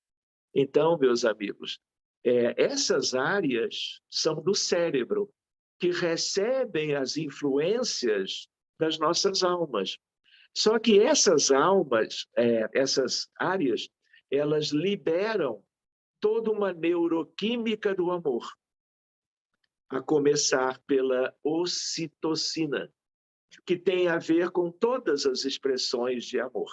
Então, meus amigos, essas áreas são do cérebro, que recebem as influências das nossas almas. Só que essas almas, essas áreas, elas liberam toda uma neuroquímica do amor, a começar pela ocitocina, que tem a ver com todas as expressões de amor.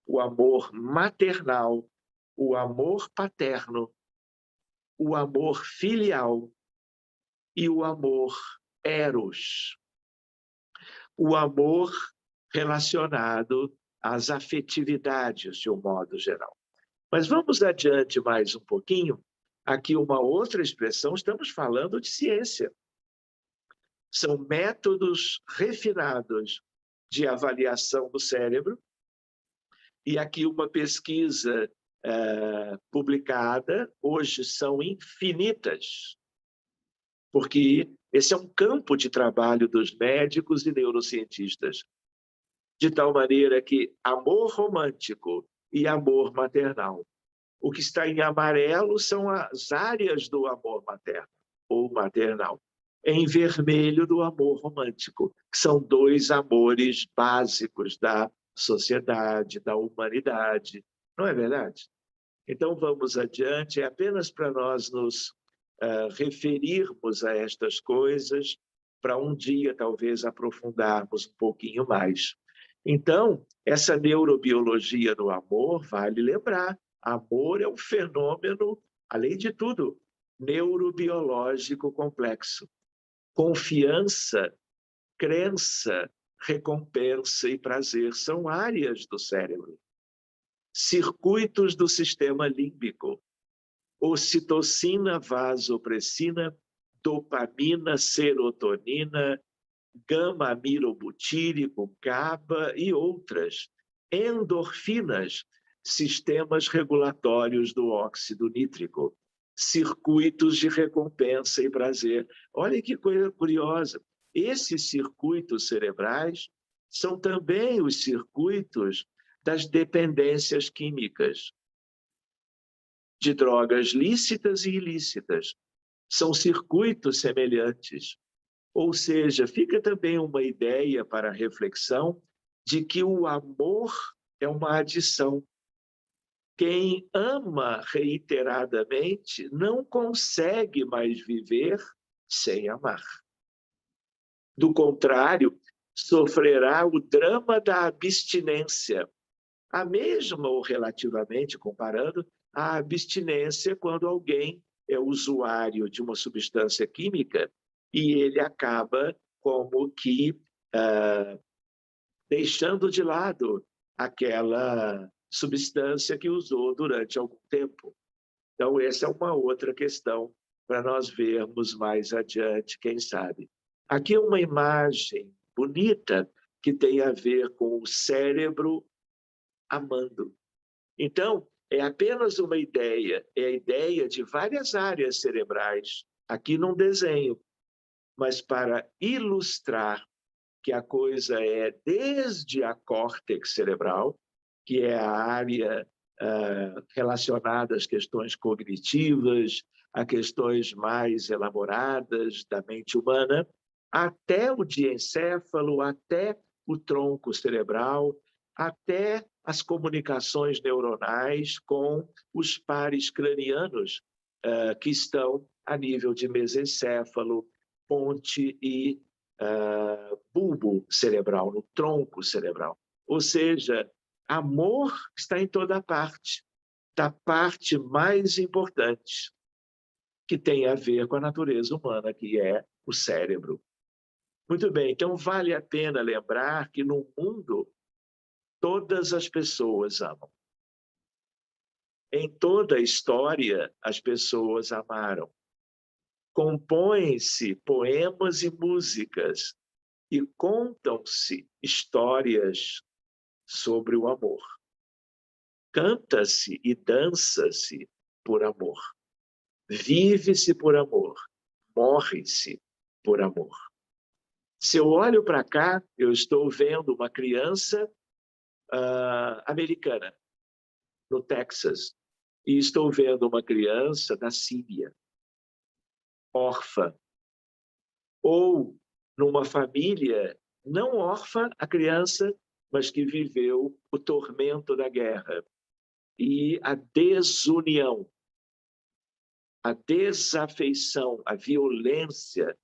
O amor maternal, o amor paterno, o amor filial e o amor eros. O amor relacionado às afetividades, de um modo geral. Mas vamos adiante mais um pouquinho. Aqui uma outra expressão, estamos falando de ciência. São métodos refinados de avaliação do cérebro. E aqui uma pesquisa publicada, hoje são infinitas, porque esse é um campo de trabalho dos médicos e neurocientistas, de tal maneira que amor romântico e amor maternal, o que está em amarelo são as áreas do amor materno ou maternal, em vermelho do amor romântico, que são dois amores básicos da sociedade, da humanidade, não é verdade? Então, vamos adiante, é apenas para nós nos referirmos a estas coisas, para um dia, talvez, aprofundarmos um pouquinho mais. Então, essa neurobiologia do amor, vale lembrar, amor é um fenômeno, além de tudo, neurobiológico complexo. Confiança, crença, recompensa e prazer são áreas do cérebro. Circuitos do sistema límbico, ocitocina, vasopressina, dopamina, serotonina, gama-amilobutírico, GABA e outras. Endorfinas, sistemas regulatórios do óxido nítrico, circuitos de recompensa e prazer. Olha que coisa curiosa. Esses circuitos cerebrais são também os circuitos das dependências químicas, de drogas lícitas e ilícitas. São circuitos semelhantes. Ou seja, fica também uma ideia para reflexão de que o amor é uma adição. Quem ama reiteradamente não consegue mais viver sem amar. Do contrário, sofrerá o drama da abstinência. A mesma, ou relativamente, comparando, a abstinência quando alguém é usuário de uma substância química e ele acaba como que deixando de lado aquela substância que usou durante algum tempo. Então, essa é uma outra questão para nós vermos mais adiante, quem sabe. Aqui é uma imagem bonita que tem a ver com o cérebro amando. Então, é apenas uma ideia, é a ideia de várias áreas cerebrais, aqui num desenho, mas para ilustrar que a coisa é desde a córtex cerebral, que é a área relacionada às questões cognitivas, a questões mais elaboradas da mente humana, até o diencéfalo, até o tronco cerebral, até as comunicações neuronais com os pares cranianos que estão a nível de mesencéfalo, ponte e bulbo cerebral, no tronco cerebral. Ou seja, amor está em toda parte, da parte mais importante, que tem a ver com a natureza humana, que é o cérebro. Muito bem, então vale a pena lembrar que no mundo todas as pessoas amam. Em toda a história, as pessoas amaram. Compõem-se poemas e músicas e contam-se histórias sobre o amor. Canta-se e dança-se por amor. Vive-se por amor. Morre-se por amor. Se eu olho para cá, eu estou vendo uma criança americana, no Texas, e estou vendo uma criança da Síria, órfã, ou numa família não órfã, a criança, mas que viveu o tormento da guerra e a desunião, a desafeição, a violência.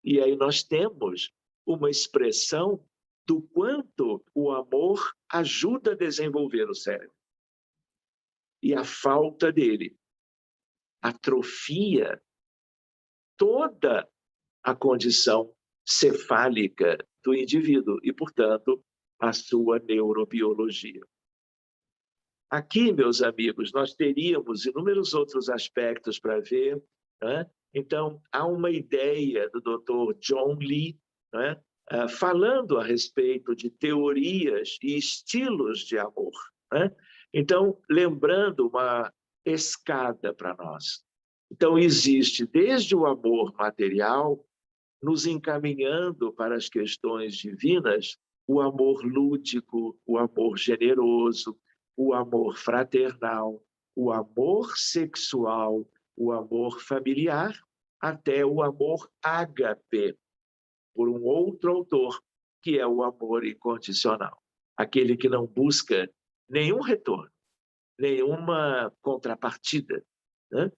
E aí nós temos uma expressão do quanto o amor ajuda a desenvolver o cérebro. E a falta dele atrofia toda a condição cefálica do indivíduo e, portanto, a sua neurobiologia. Aqui, meus amigos, nós teríamos inúmeros outros aspectos para ver, né? Então, há uma ideia do Dr. John Lee, né? Falando a respeito de teorias e estilos de amor, né? Então, lembrando uma escada para nós. Então, existe desde o amor material, nos encaminhando para as questões divinas, o amor lúdico, o amor generoso, o amor fraternal, o amor sexual, o amor familiar, até o amor ágape, por um outro autor, que é o amor incondicional. Aquele que não busca nenhum retorno, nenhuma contrapartida, né?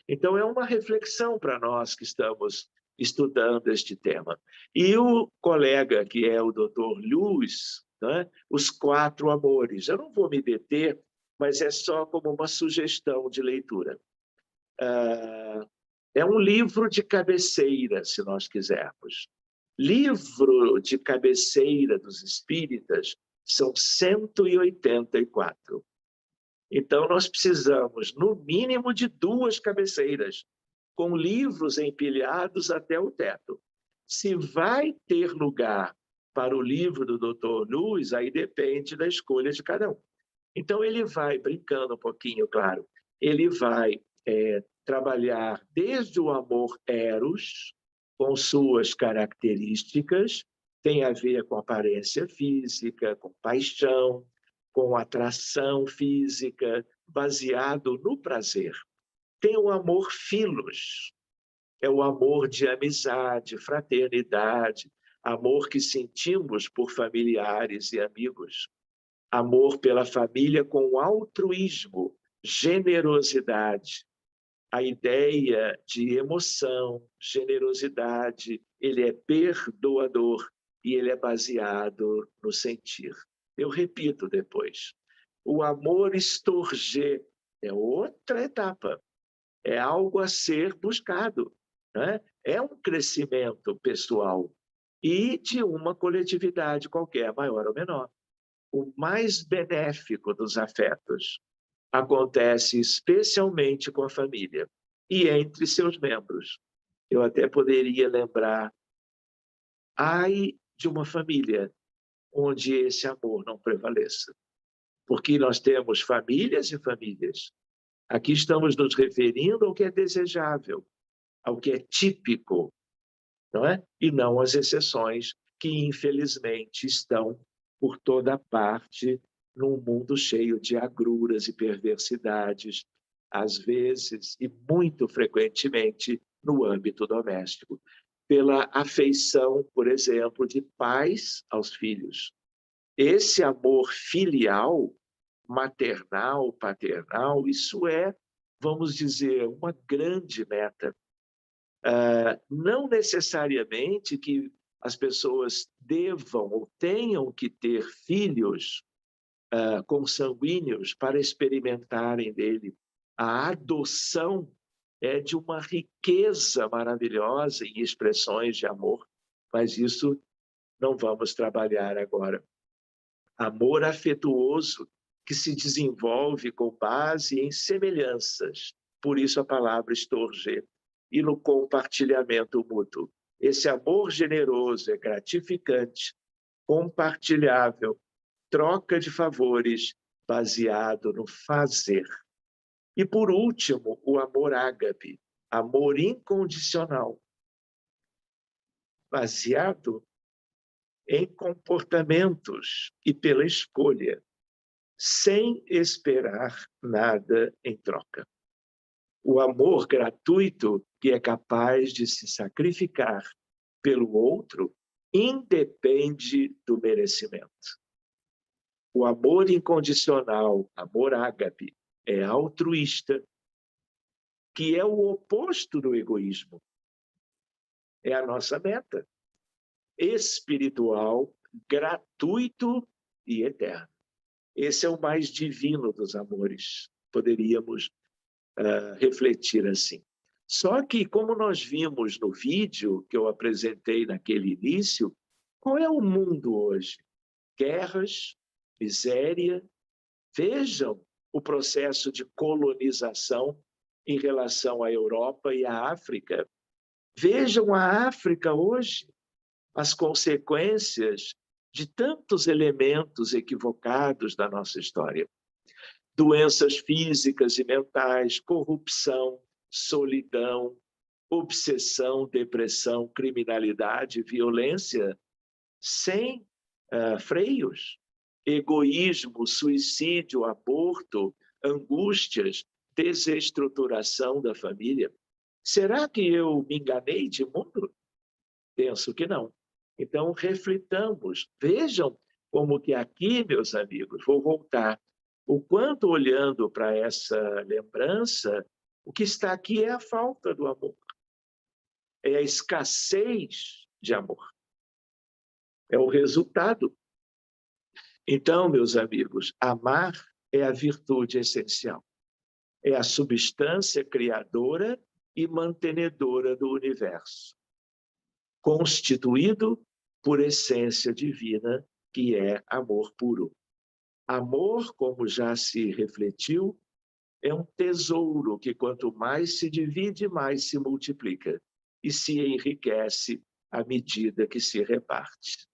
Então, é uma reflexão para nós que estamos estudando este tema. E o colega, que é o Dr. Lewis, né? Os Quatro Amores. Eu não vou me deter, mas é só como uma sugestão de leitura. É um livro de cabeceira, se nós quisermos. Livro de cabeceira dos espíritas são 184. Então, nós precisamos, no mínimo, de 2 cabeceiras, com livros empilhados até o teto. Se vai ter lugar para o livro do Dr. Lewis, aí depende da escolha de cada um. Então, ele vai, brincando um pouquinho, claro, ele vai trabalhar desde o amor eros, com suas características, tem a ver com aparência física, com paixão, com atração física, baseado no prazer. Tem o amor filos, é o amor de amizade, fraternidade, amor que sentimos por familiares e amigos. Amor pela família com altruísmo, generosidade. A ideia de emoção, generosidade, ele é perdoador e ele é baseado no sentir. Eu repito depois. O amor estorgê é outra etapa, é algo a ser buscado, né? É um crescimento pessoal e de uma coletividade qualquer, maior ou menor. O mais benéfico dos afetos acontece especialmente com a família e entre seus membros. Eu até poderia lembrar, ai de uma família onde esse amor não prevaleça. Porque nós temos famílias e famílias. Aqui estamos nos referindo ao que é desejável, ao que é típico, não é? E não às exceções que, infelizmente, estão por toda parte num mundo cheio de agruras e perversidades, às vezes e muito frequentemente no âmbito doméstico, pela afeição, por exemplo, de pais aos filhos. Esse amor filial, maternal, paternal, isso é, vamos dizer, uma grande meta. Não necessariamente que as pessoas devam ou tenham que ter filhos consanguíneos para experimentarem dele. A adoção é de uma riqueza maravilhosa em expressões de amor, mas isso não vamos trabalhar agora. Amor afetuoso que se desenvolve com base em semelhanças, por isso a palavra estorger, e no compartilhamento mútuo. Esse amor generoso é gratificante, compartilhável, troca de favores, baseado no fazer. E, por último, o amor ágape, amor incondicional, baseado em comportamentos e pela escolha, sem esperar nada em troca. O amor gratuito, que é capaz de se sacrificar pelo outro, independe do merecimento. O amor incondicional, amor ágape, é altruísta, que é o oposto do egoísmo. É a nossa meta. Espiritual, gratuito e eterno. Esse é o mais divino dos amores. Poderíamos refletir assim. Só que, como nós vimos no vídeo que eu apresentei naquele início, qual é o mundo hoje? Guerras, miséria. Vejam o processo de colonização em relação à Europa e à África. Vejam a África hoje, as consequências de tantos elementos equivocados da nossa história. Doenças físicas e mentais, corrupção, solidão, obsessão, depressão, criminalidade, violência sem freios, egoísmo, suicídio, aborto, angústias, desestruturação da família. Será que eu me enganei de mundo? Penso que não. Então, reflitamos. Vejam como que aqui, meus amigos, vou voltar. O quanto, olhando para essa lembrança, o que está aqui é a falta do amor. É a escassez de amor. É o resultado. Então, meus amigos, amar é a virtude essencial. É a substância criadora e mantenedora do universo, constituído por essência divina, que é amor puro. Amor, como já se refletiu, é um tesouro que quanto mais se divide, mais se multiplica e se enriquece à medida que se reparte.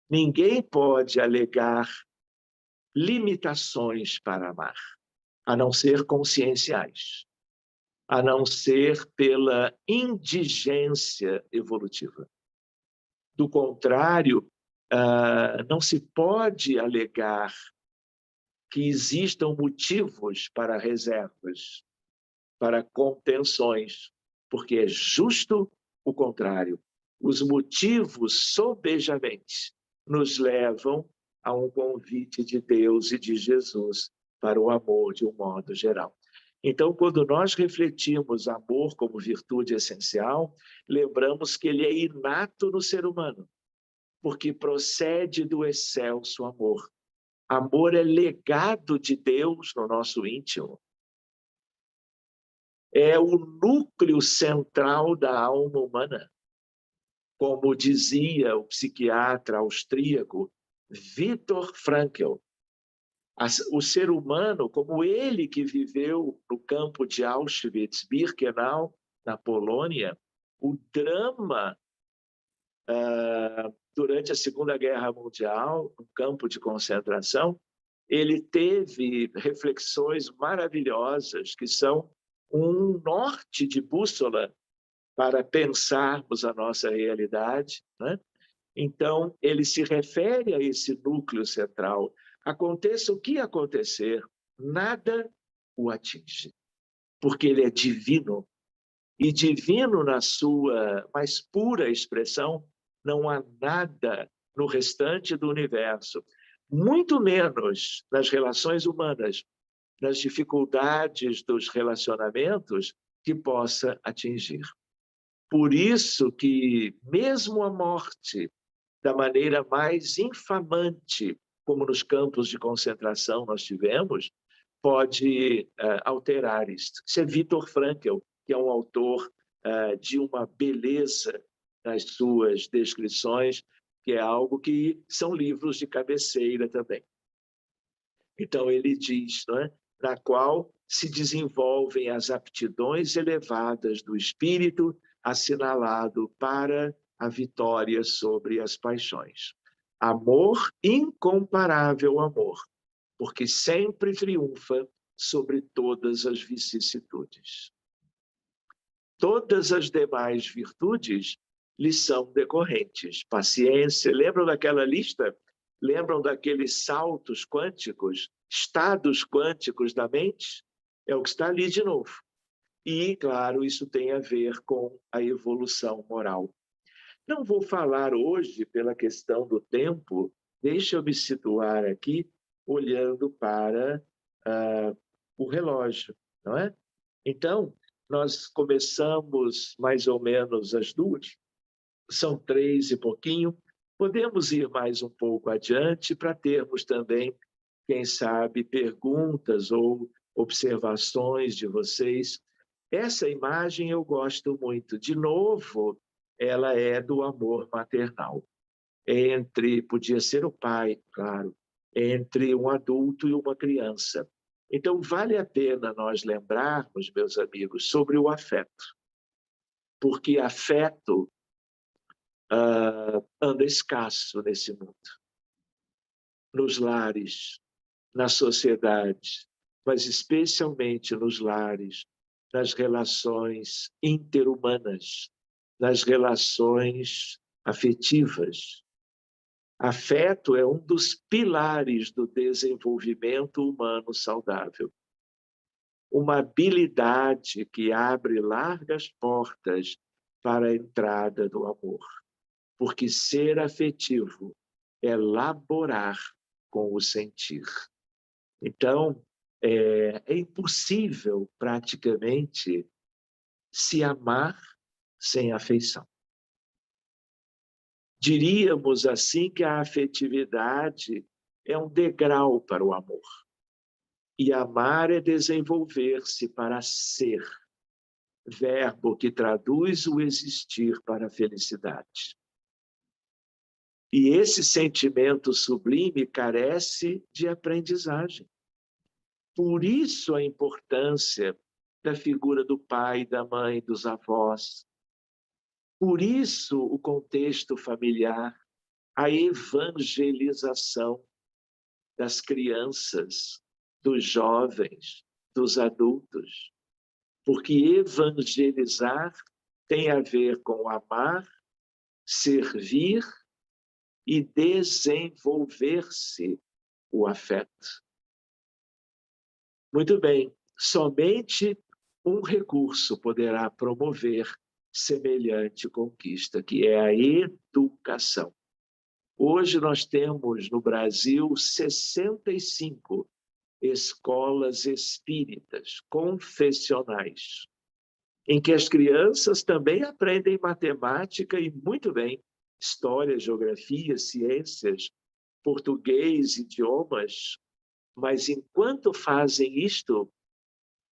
Ninguém pode alegar limitações para amar, a não ser conscienciais, a não ser pela indigência evolutiva. Do contrário, não se pode alegar que existam motivos para reservas, para contenções, porque é justo o contrário. Os motivos, sobejamente, nos levam a um convite de Deus e de Jesus para o amor de um modo geral. Então, quando nós refletimos amor como virtude essencial, lembramos que ele é inato no ser humano, porque procede do excelso amor. Amor é legado de Deus no nosso íntimo. É o núcleo central da alma humana. Como dizia o psiquiatra austríaco Viktor Frankl, o ser humano, como ele que viveu no campo de Auschwitz-Birkenau, na Polônia, o drama durante a Segunda Guerra Mundial, no campo de concentração, ele teve reflexões maravilhosas que são um norte de bússola para pensarmos a nossa realidade, né? Então, ele se refere a esse núcleo central. Aconteça o que acontecer, nada o atinge, porque ele é divino. E divino na sua mais pura expressão, não há nada no restante do universo, muito menos nas relações humanas, nas dificuldades dos relacionamentos, que possa atingir. Por isso que, mesmo a morte, da maneira mais infamante, como nos campos de concentração nós tivemos, pode alterar isto. Isso é Viktor Frankl, que é um autor de uma beleza nas suas descrições, que é algo que são livros de cabeceira também. Então, ele diz, não é? Na qual se desenvolvem as aptidões elevadas do espírito, assinalado para a vitória sobre as paixões. Amor, incomparável amor, porque sempre triunfa sobre todas as vicissitudes. Todas as demais virtudes lhe são decorrentes. Paciência, lembram daquela lista? Lembram daqueles saltos quânticos, estados quânticos da mente? É o que está ali de novo. E, claro, isso tem a ver com a evolução moral. Não vou falar hoje pela questão do tempo, deixa eu me situar aqui olhando para o relógio, não é? Então, nós começamos mais ou menos às 2h, são 3 e pouquinho, podemos ir mais um pouco adiante para termos também, quem sabe, perguntas ou observações de vocês. Essa imagem eu gosto muito. De novo, ela é do amor maternal. Podia ser o pai, claro, entre um adulto e uma criança. Então, vale a pena nós lembrarmos, meus amigos, sobre o afeto, porque afeto anda escasso nesse mundo, nos lares, na sociedade, mas especialmente nos lares, nas relações interhumanas, nas relações afetivas. Afeto é um dos pilares do desenvolvimento humano saudável. Uma habilidade que abre largas portas para a entrada do amor. Porque ser afetivo é laborar com o sentir. Então, é impossível, praticamente, se amar sem afeição. Diríamos assim que a afetividade é um degrau para o amor. E amar é desenvolver-se para ser, verbo que traduz o existir para a felicidade. E esse sentimento sublime carece de aprendizagem. Por isso a importância da figura do pai, da mãe, dos avós. Por isso o contexto familiar, a evangelização das crianças, dos jovens, dos adultos. Porque evangelizar tem a ver com amar, servir e desenvolver-se o afeto. Muito bem, somente um recurso poderá promover semelhante conquista, que é a educação. Hoje nós temos no Brasil 65 escolas espíritas confessionais, em que as crianças também aprendem matemática e muito bem, história, geografia, ciências, português, idiomas, mas enquanto fazem isto,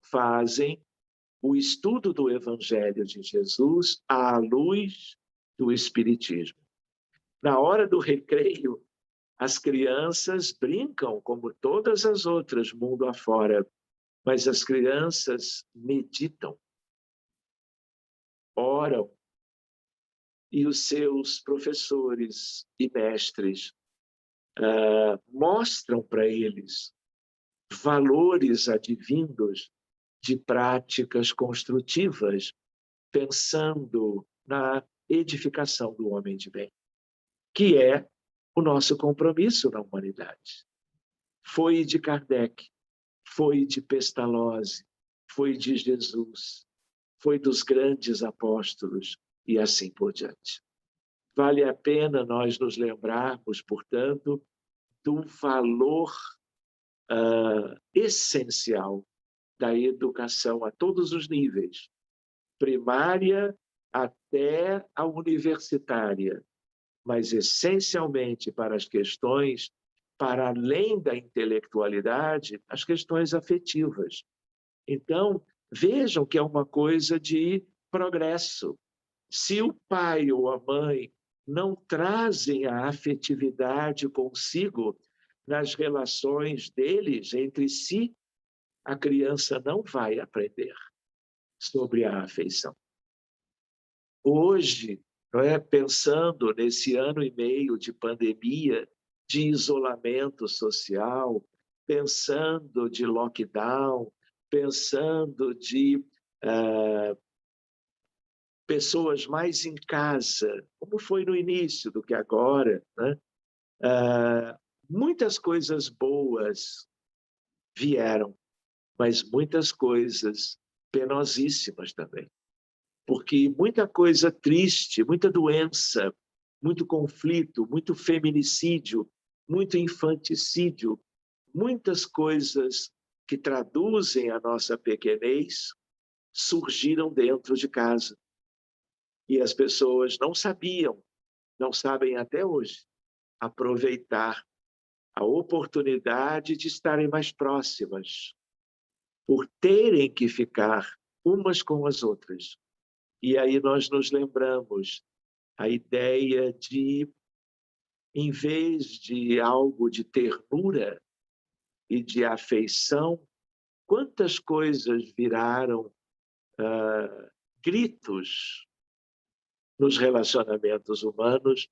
fazem o estudo do Evangelho de Jesus à luz do Espiritismo. Na hora do recreio, as crianças brincam como todas as outras, mundo afora, mas as crianças meditam, oram, e os seus professores e mestres mostram para eles valores advindos de práticas construtivas, pensando na edificação do homem de bem, que é o nosso compromisso na humanidade. Foi de Kardec, foi de Pestalozzi, foi de Jesus, foi dos grandes apóstolos e assim por diante. Vale a pena nós nos lembrarmos, portanto, do valor essencial da educação a todos os níveis, primária até a universitária, mas essencialmente para as questões, para além da intelectualidade, as questões afetivas. Então, vejam que é uma coisa de progresso. Se o pai ou a mãe não trazem a afetividade consigo nas relações deles entre si, a criança não vai aprender sobre a afeição. Hoje, pensando nesse ano e meio de pandemia, de isolamento social, pensando de lockdown, pensando de pessoas mais em casa, como foi no início do que agora, né? Muitas coisas boas vieram, mas muitas coisas penosíssimas também. Porque muita coisa triste, muita doença, muito conflito, muito feminicídio, muito infanticídio, muitas coisas que traduzem a nossa pequenez surgiram dentro de casa. E as pessoas não sabiam, não sabem até hoje, aproveitar a oportunidade de estarem mais próximas, por terem que ficar umas com as outras. E aí nós nos lembramos a ideia de, em vez de algo de ternura e de afeição, quantas coisas viraram gritos nos relacionamentos humanos,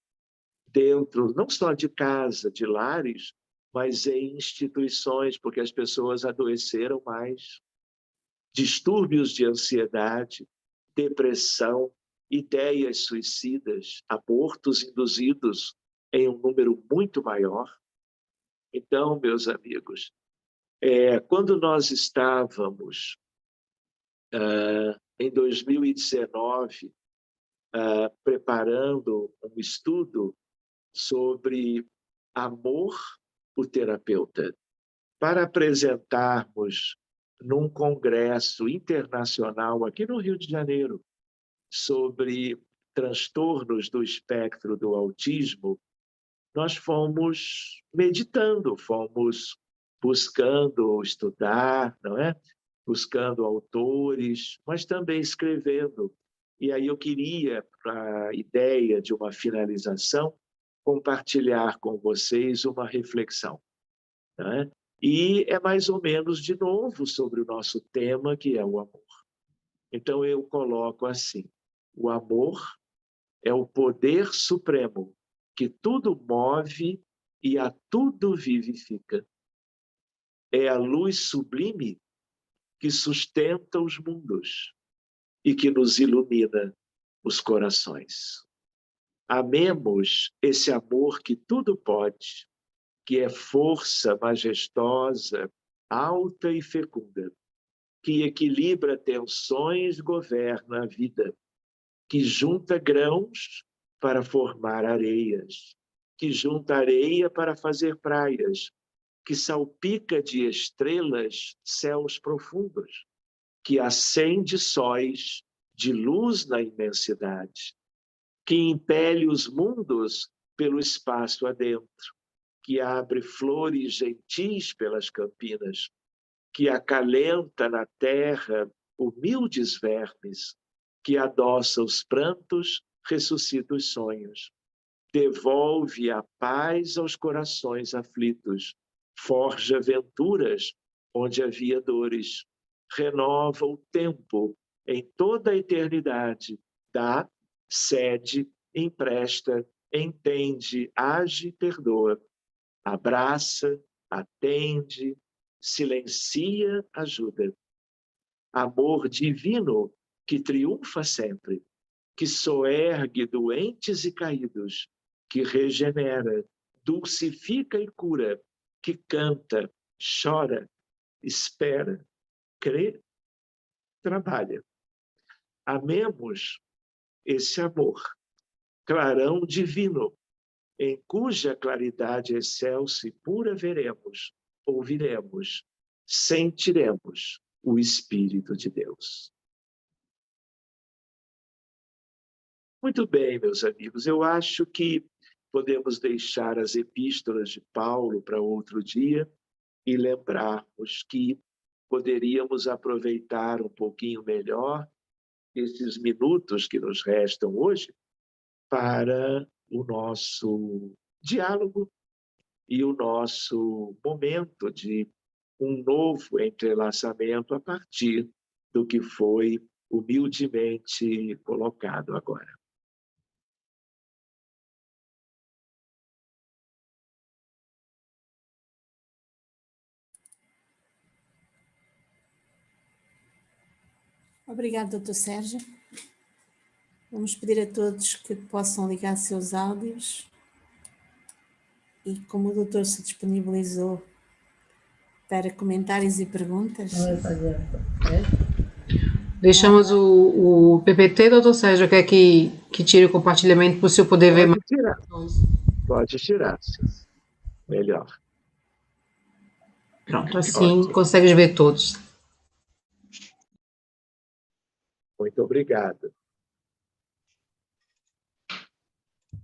dentro não só de casa, de lares, mas em instituições, porque as pessoas adoeceram mais. Distúrbios de ansiedade, depressão, ideias suicidas, abortos induzidos em um número muito maior. Então, meus amigos, quando nós estávamos em 2019 preparando um estudo sobre amor, o terapeuta, para apresentarmos num congresso internacional aqui no Rio de Janeiro sobre transtornos do espectro do autismo, nós fomos meditando, fomos buscando estudar, não é? Buscando autores, mas também escrevendo. E aí eu queria, para a ideia de uma finalização, compartilhar com vocês uma reflexão, não é? E é mais ou menos, de novo, sobre o nosso tema, que é o amor. Então, eu coloco assim: o amor é o poder supremo que tudo move e a tudo vivifica. É a luz sublime que sustenta os mundos e que nos ilumina os corações. Amemos esse amor que tudo pode, que é força majestosa, alta e fecunda, que equilibra tensões, governa a vida, que junta grãos para formar areias, que junta areia para fazer praias, que salpica de estrelas céus profundos, que acende sóis de luz na imensidade, que impele os mundos pelo espaço adentro, que abre flores gentis pelas campinas, que acalenta na terra humildes vermes, que adoça os prantos, ressuscita os sonhos, devolve a paz aos corações aflitos, forja venturas onde havia dores, renova o tempo em toda a eternidade, dá, cede, empresta, entende, age e perdoa, abraça, atende, silencia, ajuda. Amor divino que triunfa sempre, que soergue doentes e caídos, que regenera, dulcifica e cura, que canta, chora, espera, crê, trabalha. Amemos esse amor, clarão divino, em cuja claridade excelsa e pura veremos, ouviremos, sentiremos o Espírito de Deus. Muito bem, meus amigos, eu acho que podemos deixar as epístolas de Paulo para outro dia e lembrarmos que poderíamos aproveitar um pouquinho melhor esses minutos que nos restam hoje para o nosso diálogo e o nosso momento de um novo entrelaçamento a partir do que foi humildemente colocado agora. Obrigada, Dr. Sérgio. Vamos pedir a todos que possam ligar seus áudios e como o doutor se disponibilizou para comentários e perguntas. Deixamos o PPT, doutor Sérgio, quer que tire o compartilhamento para o senhor poder ver mais? Pode tirar, sim. Melhor. Pronto, assim consegue ver todos. Muito obrigado.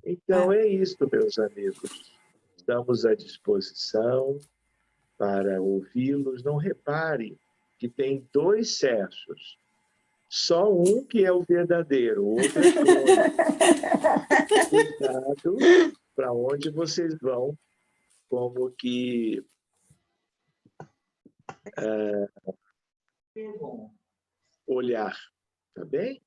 Então é isso, meus amigos. Estamos à disposição para ouvi-los. Não reparem que tem dois Sérgios. Só um que é o verdadeiro, o outro é clone. Cuidado para onde vocês vão, como que olhar, tá bem?